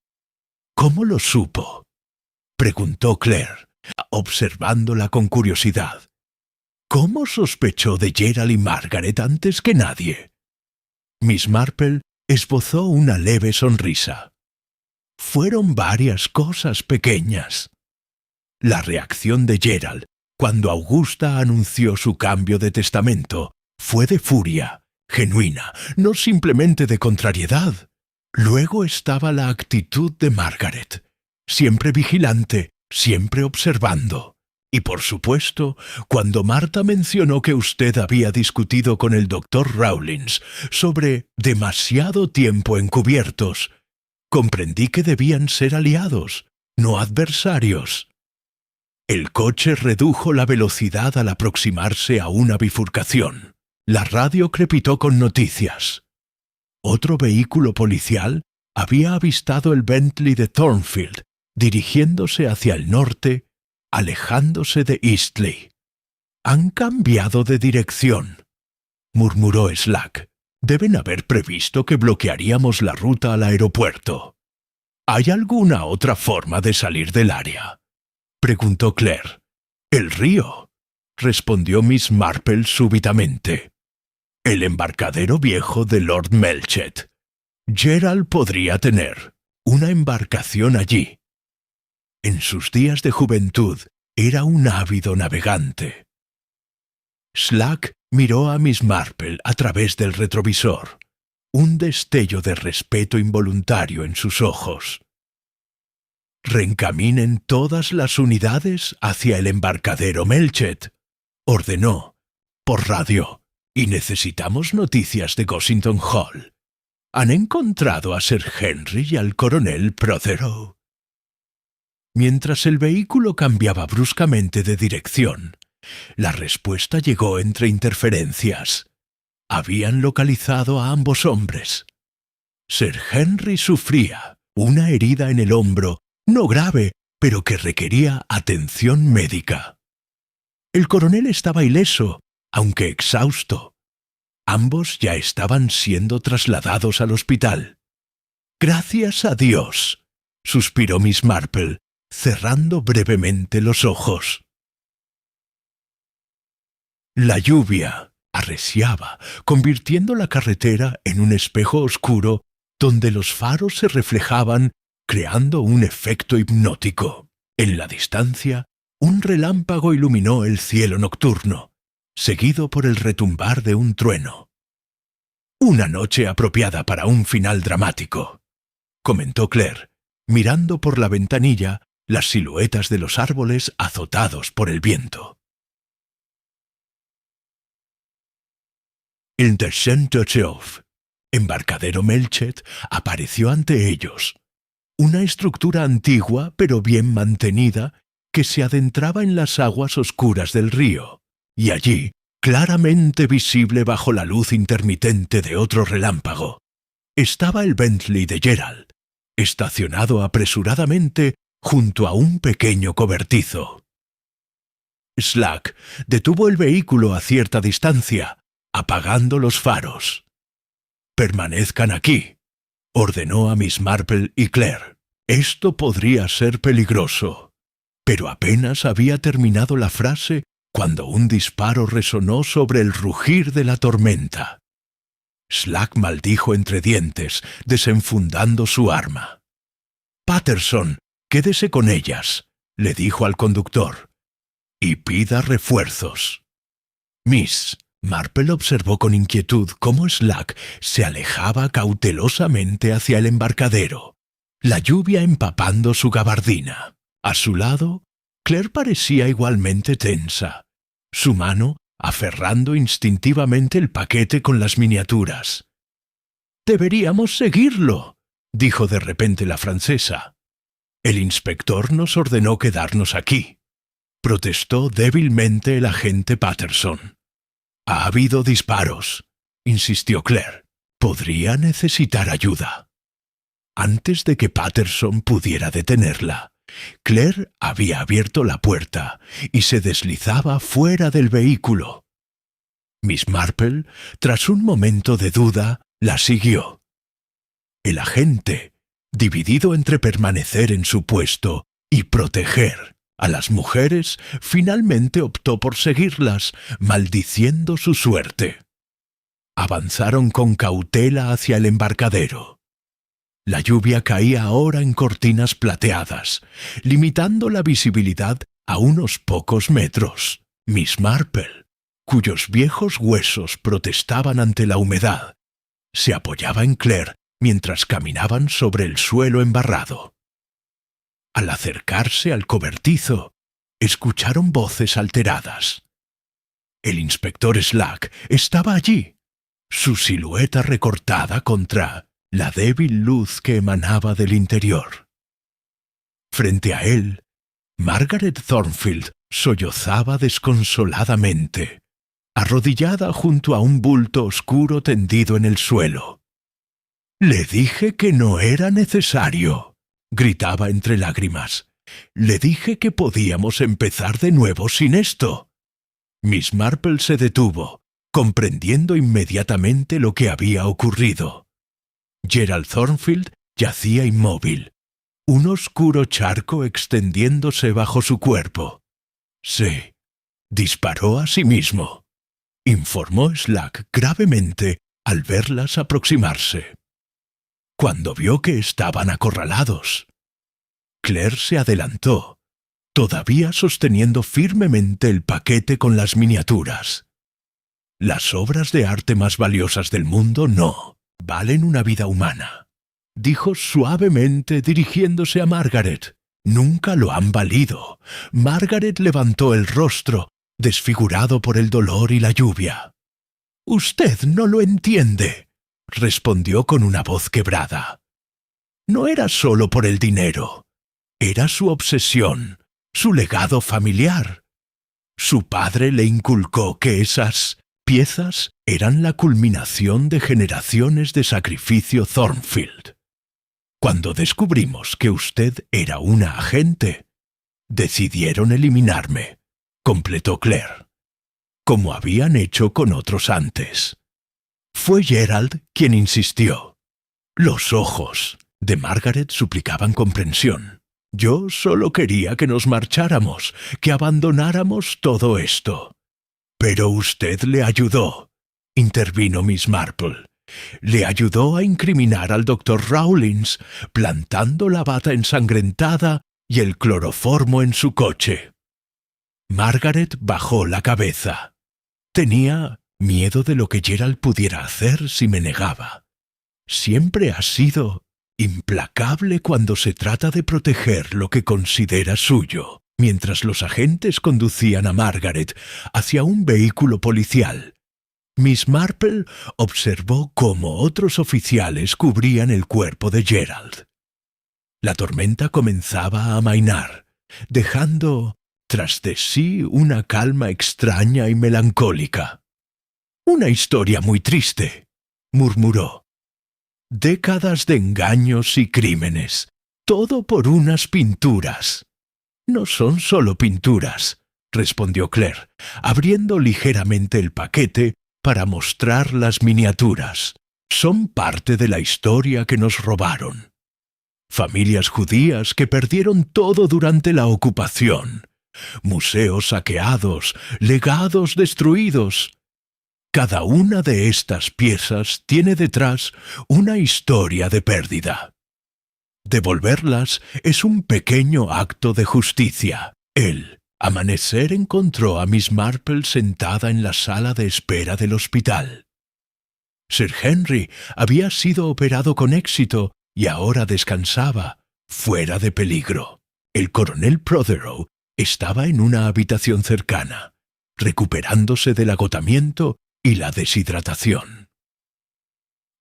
«¿Cómo lo supo?», preguntó Claire, observándola con curiosidad. «¿Cómo sospechó de Gerald y Margaret antes que nadie?». Miss Marple esbozó una leve sonrisa. «Fueron varias cosas pequeñas». La reacción de Gerald, cuando Augusta anunció su cambio de testamento, fue de furia, genuina, no simplemente de contrariedad. Luego estaba la actitud de Margaret, siempre vigilante, siempre observando. Y por supuesto, cuando Marta mencionó que usted había discutido con el doctor Rawlins sobre demasiado tiempo encubiertos, comprendí que debían ser aliados, no adversarios. El coche redujo la velocidad al aproximarse a una bifurcación. La radio crepitó con noticias. Otro vehículo policial había avistado el Bentley de Thornfield, dirigiéndose hacia el norte, alejándose de Eastleigh. «Han cambiado de dirección», murmuró Slack. «Deben haber previsto que bloquearíamos la ruta al aeropuerto». «¿Hay alguna otra forma de salir del área?», preguntó Claire. «El río», respondió Miss Marple súbitamente. «El embarcadero viejo de Lord Melchet. Gerald podría tener una embarcación allí». En sus días de juventud era un ávido navegante. Slack miró a Miss Marple a través del retrovisor, un destello de respeto involuntario en sus ojos. «Reencaminen todas las unidades hacia el embarcadero Melchet», ordenó, por radio, «y necesitamos noticias de Gossington Hall. ¿Han encontrado a Sir Henry y al coronel Prothero?» Mientras el vehículo cambiaba bruscamente de dirección, la respuesta llegó entre interferencias. Habían localizado a ambos hombres. Sir Henry sufría una herida en el hombro, no grave, pero que requería atención médica. El coronel estaba ileso, aunque exhausto. Ambos ya estaban siendo trasladados al hospital. «Gracias a Dios», suspiró Miss Marple, cerrando brevemente los ojos. La lluvia arreciaba, convirtiendo la carretera en un espejo oscuro donde los faros se reflejaban, creando un efecto hipnótico. En la distancia, un relámpago iluminó el cielo nocturno, seguido por el retumbar de un trueno. «Una noche apropiada para un final dramático», comentó Claire, mirando por la ventanilla las siluetas de los árboles azotados por el viento. El de Saint-Ochof, embarcadero Melchet, apareció ante ellos. Una estructura antigua pero bien mantenida que se adentraba en las aguas oscuras del río, y allí, claramente visible bajo la luz intermitente de otro relámpago, estaba el Bentley de Gerald, estacionado apresuradamente junto a un pequeño cobertizo. Slack detuvo el vehículo a cierta distancia, apagando los faros. «Permanezcan aquí», ordenó a Miss Marple y Claire. Esto podría ser peligroso. Pero apenas había terminado la frase cuando un disparo resonó sobre el rugir de la tormenta. Slack maldijo entre dientes, desenfundando su arma. «Patterson, quédese con ellas», le dijo al conductor, «y pida refuerzos». Miss Marple observó con inquietud cómo Slack se alejaba cautelosamente hacia el embarcadero, la lluvia empapando su gabardina. A su lado, Claire parecía igualmente tensa, su mano aferrando instintivamente el paquete con las miniaturas. «Deberíamos seguirlo», dijo de repente la francesa. «El inspector nos ordenó quedarnos aquí», protestó débilmente el agente Patterson. «Ha habido disparos», insistió Claire. «Podría necesitar ayuda». Antes de que Patterson pudiera detenerla, Claire había abierto la puerta y se deslizaba fuera del vehículo. Miss Marple, tras un momento de duda, la siguió. El agente, dividido entre permanecer en su puesto y proteger a las mujeres, finalmente optó por seguirlas, maldiciendo su suerte. Avanzaron con cautela hacia el embarcadero. La lluvia caía ahora en cortinas plateadas, limitando la visibilidad a unos pocos metros. Miss Marple, cuyos viejos huesos protestaban ante la humedad, se apoyaba en Claire mientras caminaban sobre el suelo embarrado. Al acercarse al cobertizo, escucharon voces alteradas. El inspector Slack estaba allí, su silueta recortada contra la débil luz que emanaba del interior. Frente a él, Margaret Thornfield sollozaba desconsoladamente, arrodillada junto a un bulto oscuro tendido en el suelo. «Le dije que no era necesario», gritaba entre lágrimas. «Le dije que podíamos empezar de nuevo sin esto». Miss Marple se detuvo, comprendiendo inmediatamente lo que había ocurrido. Gerald Thornfield yacía inmóvil, un oscuro charco extendiéndose bajo su cuerpo. «Se disparó a sí mismo», informó Slack gravemente al verlas aproximarse. Cuando vio que estaban acorralados, Claire se adelantó, todavía sosteniendo firmemente el paquete con las miniaturas. «Las obras de arte más valiosas del mundo no valen una vida humana», dijo suavemente dirigiéndose a Margaret. «Nunca lo han valido». Margaret levantó el rostro, desfigurado por el dolor y la lluvia. «Usted no lo entiende», respondió con una voz quebrada. «No era solo por el dinero. Era su obsesión, su legado familiar. Su padre le inculcó que esas piezas eran la culminación de generaciones de sacrificio Thornfield. Cuando descubrimos que usted era una agente, decidieron eliminarme», completó Claire, como habían hecho con otros antes. Fue Gerald quien insistió. Los ojos de Margaret suplicaban comprensión. «Yo solo quería que nos marcháramos, que abandonáramos todo esto». «Pero usted le ayudó», intervino Miss Marple. «Le ayudó a incriminar al Dr. Rawlins, plantando la bata ensangrentada y el cloroformo en su coche». Margaret bajó la cabeza. Tenía miedo de lo que Gerald pudiera hacer si me negaba. Siempre ha sido implacable cuando se trata de proteger lo que considera suyo. Mientras los agentes conducían a Margaret hacia un vehículo policial, Miss Marple observó cómo otros oficiales cubrían el cuerpo de Gerald. La tormenta comenzaba a amainar, dejando tras de sí una calma extraña y melancólica. «Una historia muy triste», murmuró. «Décadas de engaños y crímenes, todo por unas pinturas». «No son solo pinturas», respondió Claire, abriendo ligeramente el paquete para mostrar las miniaturas. «Son parte de la historia que nos robaron. Familias judías que perdieron todo durante la ocupación, museos saqueados, legados destruidos. Cada una de estas piezas tiene detrás una historia de pérdida. Devolverlas es un pequeño acto de justicia». El amanecer encontró a Miss Marple sentada en la sala de espera del hospital. Sir Henry había sido operado con éxito y ahora descansaba, fuera de peligro. El coronel Prothero estaba en una habitación cercana, recuperándose del agotamiento y la deshidratación.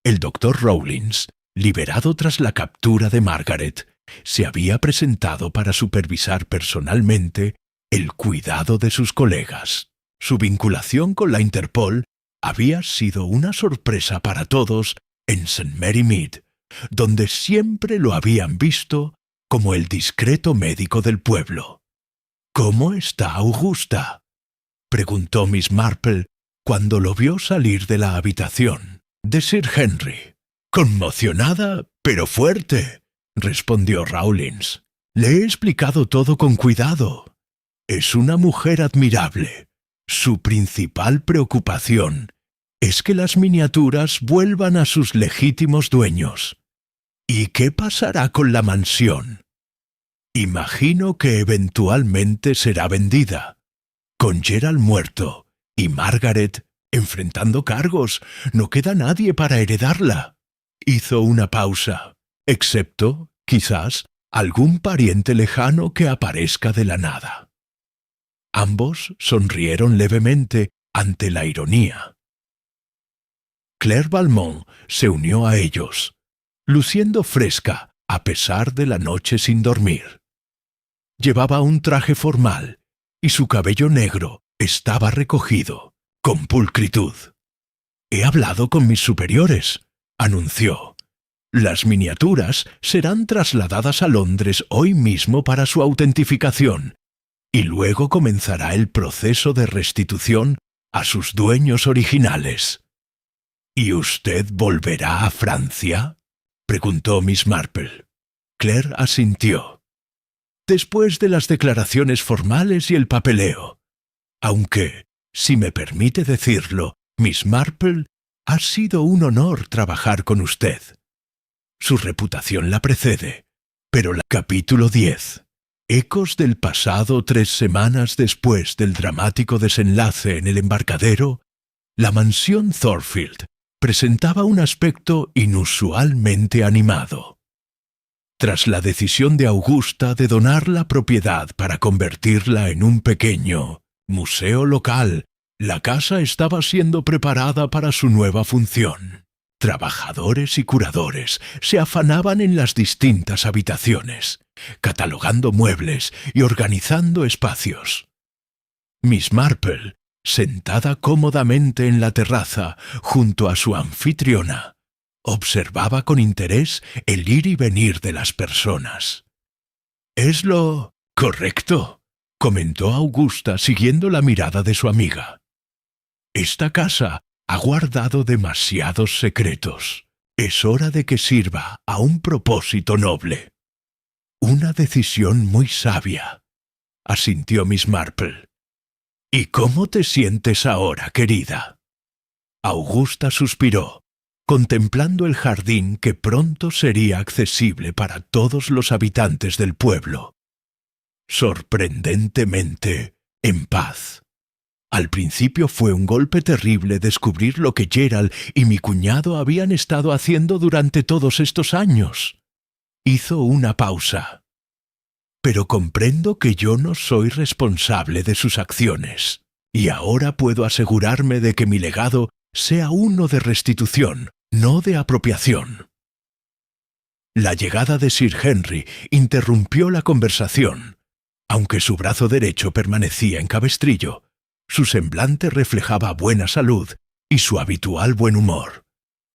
El Dr. Rawlins, liberado tras la captura de Margaret, se había presentado para supervisar personalmente el cuidado de sus colegas. Su vinculación con la Interpol había sido una sorpresa para todos en St. Mary Mead, donde siempre lo habían visto como el discreto médico del pueblo. «¿Cómo está Augusta?», preguntó Miss Marple cuando lo vio salir de la habitación de Sir Henry. «Conmocionada, pero fuerte», respondió Rawlins. «Le he explicado todo con cuidado. Es una mujer admirable. Su principal preocupación es que las miniaturas vuelvan a sus legítimos dueños. ¿Y qué pasará con la mansión? Imagino que eventualmente será vendida. Con Gerald muerto y Margaret enfrentando cargos, no queda nadie para heredarla». Hizo una pausa, excepto, quizás, algún pariente lejano que aparezca de la nada. Ambos sonrieron levemente ante la ironía. Claire Valmont se unió a ellos, luciendo fresca a pesar de la noche sin dormir. Llevaba un traje formal y su cabello negro estaba recogido, con pulcritud. «He hablado con mis superiores», anunció. «Las miniaturas serán trasladadas a Londres hoy mismo para su autentificación, y luego comenzará el proceso de restitución a sus dueños originales». «¿Y usted volverá a Francia?», preguntó Miss Marple. Claire asintió. «Después de las declaraciones formales y el papeleo. Aunque, si me permite decirlo, Miss Marple, ha sido un honor trabajar con usted. Su reputación la precede, pero Capítulo 10. Ecos del pasado 3 semanas después del dramático desenlace en el embarcadero, la mansión Thornfield presentaba un aspecto inusualmente animado. Tras la decisión de Augusta de donar la propiedad para convertirla en un pequeño museo local, la casa estaba siendo preparada para su nueva función. Trabajadores y curadores se afanaban en las distintas habitaciones, catalogando muebles y organizando espacios. Miss Marple, sentada cómodamente en la terraza junto a su anfitriona, observaba con interés el ir y venir de las personas. «Es lo correcto», comentó Augusta siguiendo la mirada de su amiga. «Esta casa ha guardado demasiados secretos. Es hora de que sirva a un propósito noble». «Una decisión muy sabia», asintió Miss Marple. «¿Y cómo te sientes ahora, querida?». Augusta suspiró, contemplando el jardín que pronto sería accesible para todos los habitantes del pueblo. «Sorprendentemente en paz». Al principio fue un golpe terrible descubrir lo que Gerald y mi cuñado habían estado haciendo durante todos estos años. Hizo una pausa. «Pero comprendo que yo no soy responsable de sus acciones, y ahora puedo asegurarme de que mi legado sea uno de restitución, no de apropiación». La llegada de Sir Henry interrumpió la conversación. Aunque su brazo derecho permanecía en cabestrillo, su semblante reflejaba buena salud y su habitual buen humor.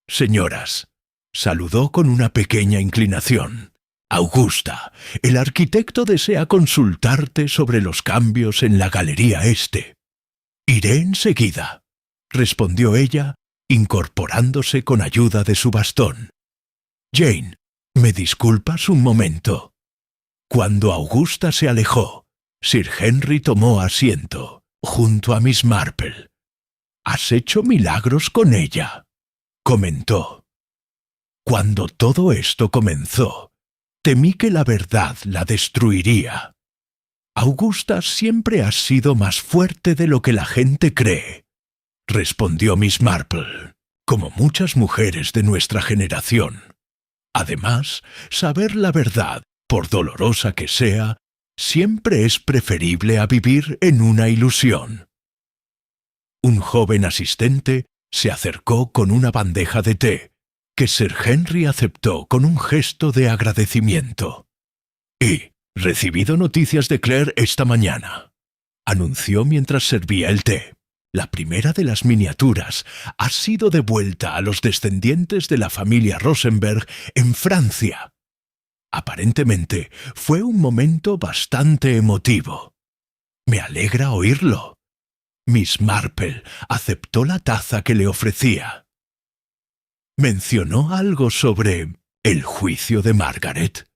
«Señoras», saludó con una pequeña inclinación. «Augusta, el arquitecto desea consultarte sobre los cambios en la galería este». «Iré enseguida», respondió ella, incorporándose con ayuda de su bastón. «Jane, ¿me disculpas un momento?». Cuando Augusta se alejó, Sir Henry tomó asiento junto a Miss Marple. «Has hecho milagros con ella», comentó. «Cuando todo esto comenzó, temí que la verdad la destruiría. Augusta siempre ha sido más fuerte de lo que la gente cree», respondió Miss Marple, «como muchas mujeres de nuestra generación. Además, saber la verdad, por dolorosa que sea, siempre es preferible a vivir en una ilusión». Un joven asistente se acercó con una bandeja de té, que Sir Henry aceptó con un gesto de agradecimiento. «He recibido noticias de Claire esta mañana», anunció mientras servía el té. «La primera de las miniaturas ha sido devuelta a los descendientes de la familia Rosenberg en Francia. Aparentemente fue un momento bastante emotivo. Me alegra oírlo». Miss Marple aceptó la taza que le ofrecía. «¿Mencionó algo sobre el juicio de Margaret?».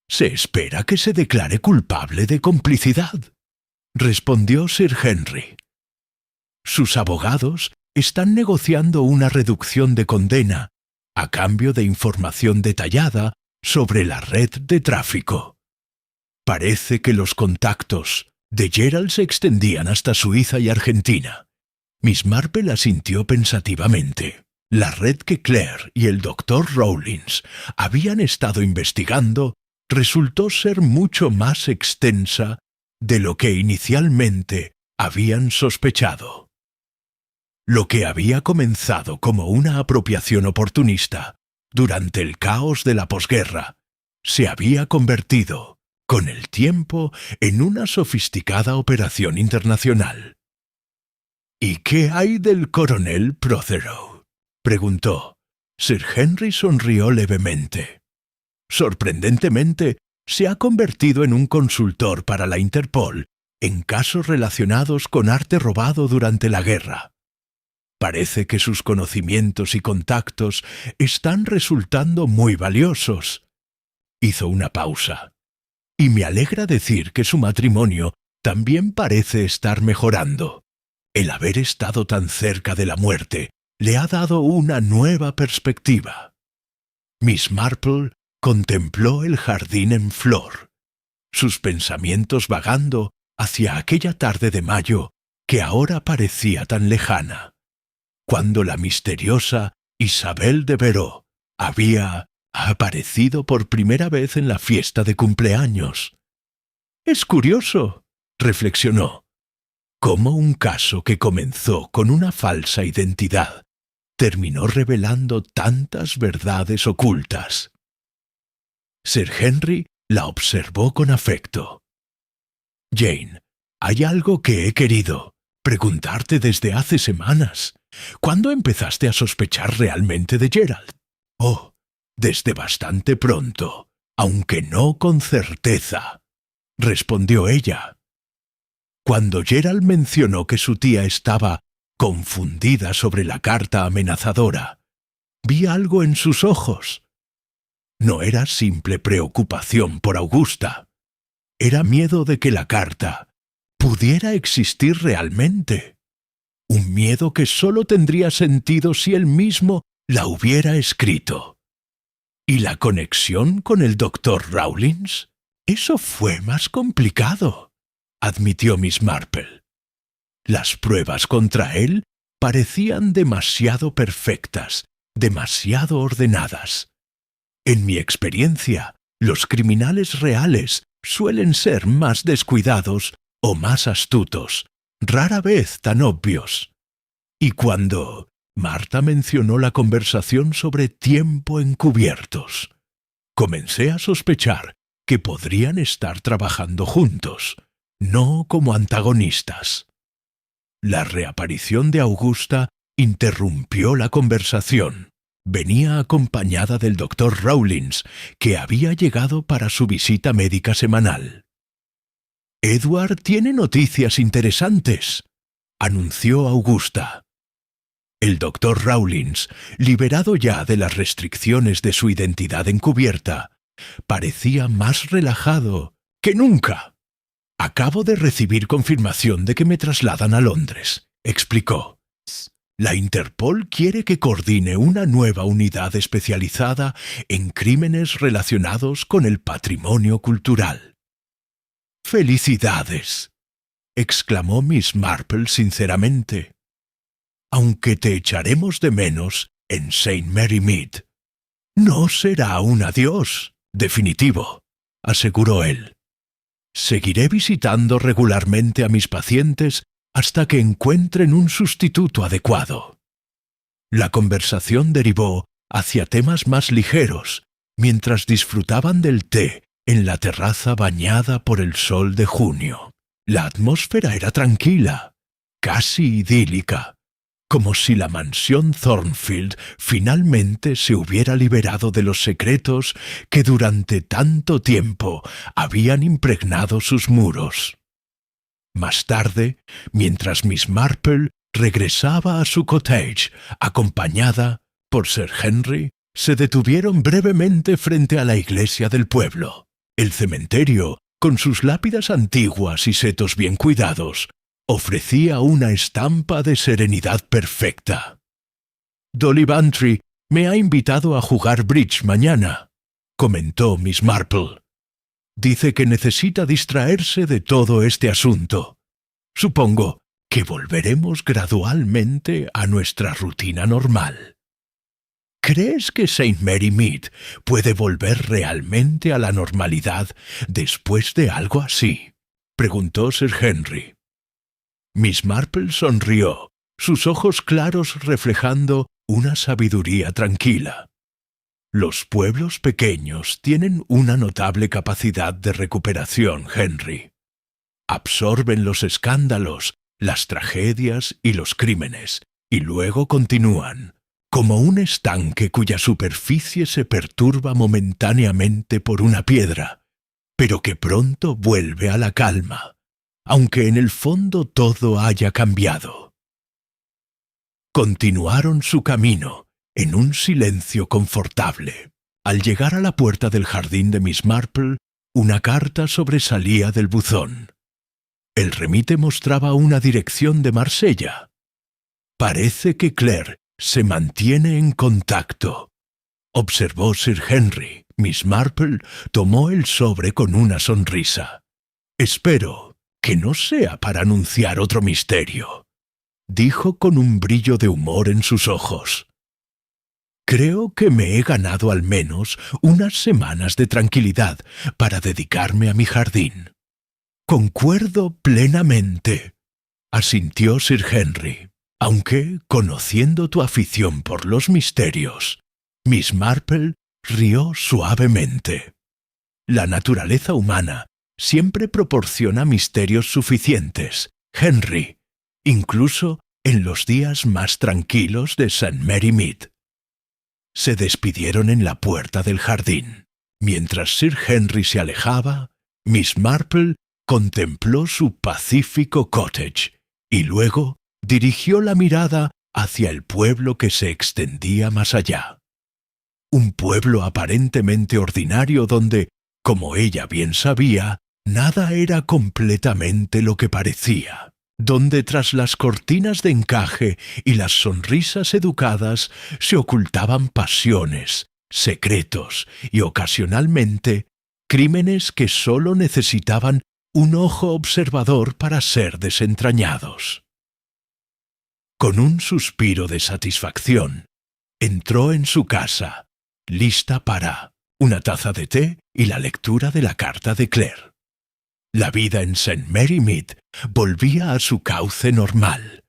«Se espera que se declare culpable de complicidad», respondió Sir Henry. «Sus abogados están negociando una reducción de condena a cambio de información detallada sobre la red de tráfico. Parece que los contactos de Gerald se extendían hasta Suiza y Argentina». Miss Marple asintió pensativamente. La red que Claire y el Dr. Rawlins habían estado investigando resultó ser mucho más extensa de lo que inicialmente habían sospechado. Lo que había comenzado como una apropiación oportunista durante el caos de la posguerra se había convertido, con el tiempo, en una sofisticada operación internacional. ¿Y qué hay del coronel Prothero?, preguntó. Sir Henry sonrió levemente. Sorprendentemente, se ha convertido en un consultor para la Interpol en casos relacionados con arte robado durante la guerra. Parece que sus conocimientos y contactos están resultando muy valiosos. Hizo una pausa. Y me alegra decir que su matrimonio también parece estar mejorando. El haber estado tan cerca de la muerte le ha dado una nueva perspectiva. Miss Marple contempló el jardín en flor, sus pensamientos vagando hacia aquella tarde de mayo que ahora parecía tan lejana, cuando la misteriosa Isabel de Veró había aparecido por primera vez en la fiesta de cumpleaños. Es curioso, reflexionó, cómo un caso que comenzó con una falsa identidad terminó revelando tantas verdades ocultas. Sir Henry la observó con afecto. Jane, hay algo que he querido preguntarte desde hace semanas. ¿Cuándo empezaste a sospechar realmente de Gerald? Oh, desde bastante pronto, aunque no con certeza, respondió ella. Cuando Gerald mencionó que su tía estaba confundida sobre la carta amenazadora, vi algo en sus ojos. No era simple preocupación por Augusta. Era miedo de que la carta pudiera existir realmente. Un miedo que solo tendría sentido si él mismo la hubiera escrito. ¿Y la conexión con el Dr. Rawlins? Eso fue más complicado, admitió Miss Marple. Las pruebas contra él parecían demasiado perfectas, demasiado ordenadas. En mi experiencia, los criminales reales suelen ser más descuidados o más astutos, rara vez tan obvios. Y cuando Marta mencionó la conversación sobre tiempo encubiertos, comencé a sospechar que podrían estar trabajando juntos, no como antagonistas. La reaparición de Augusta interrumpió la conversación. Venía acompañada del Dr. Rawlins, que había llegado para su visita médica semanal. «Edward tiene noticias interesantes», anunció Augusta. El Dr. Rawlins, liberado ya de las restricciones de su identidad encubierta, parecía más relajado que nunca. «Acabo de recibir confirmación de que me trasladan a Londres», explicó. La Interpol quiere que coordine una nueva unidad especializada en crímenes relacionados con el patrimonio cultural. «¡Felicidades!», exclamó Miss Marple sinceramente. «Aunque te echaremos de menos en St. Mary Mead. No será un adiós definitivo», aseguró él. «Seguiré visitando regularmente a mis pacientes hasta que encuentren un sustituto adecuado». La conversación derivó hacia temas más ligeros, mientras disfrutaban del té en la terraza bañada por el sol de junio. La atmósfera era tranquila, casi idílica, como si la mansión Thornfield finalmente se hubiera liberado de los secretos que durante tanto tiempo habían impregnado sus muros. Más tarde, mientras Miss Marple regresaba a su cottage, acompañada por Sir Henry, se detuvieron brevemente frente a la iglesia del pueblo. El cementerio, con sus lápidas antiguas y setos bien cuidados, ofrecía una estampa de serenidad perfecta. «Dolly Bantry me ha invitado a jugar bridge mañana», comentó Miss Marple. «Dice que necesita distraerse de todo este asunto. Supongo que volveremos gradualmente a nuestra rutina normal». «¿Crees que St. Mary Mead puede volver realmente a la normalidad después de algo así?», preguntó Sir Henry. Miss Marple sonrió, sus ojos claros reflejando una sabiduría tranquila. «Los pueblos pequeños tienen una notable capacidad de recuperación, Henry. Absorben los escándalos las tragedias y los crímenes, y luego continúan, como un estanque cuya superficie se perturba momentáneamente por una piedra, pero que pronto vuelve a la calma, aunque en el fondo todo haya cambiado. Continuaron su camino en un silencio confortable. Al llegar a la puerta del jardín de Miss Marple, una carta sobresalía del buzón. El remite mostraba una dirección de Marsella. «Parece que Claire se mantiene en contacto», observó Sir Henry. Miss Marple tomó el sobre con una sonrisa. «Espero que no sea para anunciar otro misterio», dijo con un brillo de humor en sus ojos. «Creo que me he ganado al menos unas semanas de tranquilidad para dedicarme a mi jardín». «Concuerdo plenamente», asintió Sir Henry, aunque, conociendo tu afición por los misterios, Miss Marple rió suavemente. «La naturaleza humana siempre proporciona misterios suficientes, Henry, incluso en los días más tranquilos de St. Mary Mead». Se despidieron en la puerta del jardín. Mientras Sir Henry se alejaba, Miss Marple contempló su pacífico cottage y luego dirigió la mirada hacia el pueblo que se extendía más allá. Un pueblo aparentemente ordinario donde, como ella bien sabía, nada era completamente lo que parecía, donde tras las cortinas de encaje y las sonrisas educadas se ocultaban pasiones, secretos y ocasionalmente crímenes que sólo necesitaban un ojo observador para ser desentrañados. Con un suspiro de satisfacción, entró en su casa, lista para una taza de té y la lectura de la carta de Claire. La vida en St. Mary Mead volvía a su cauce normal,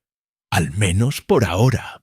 al menos por ahora.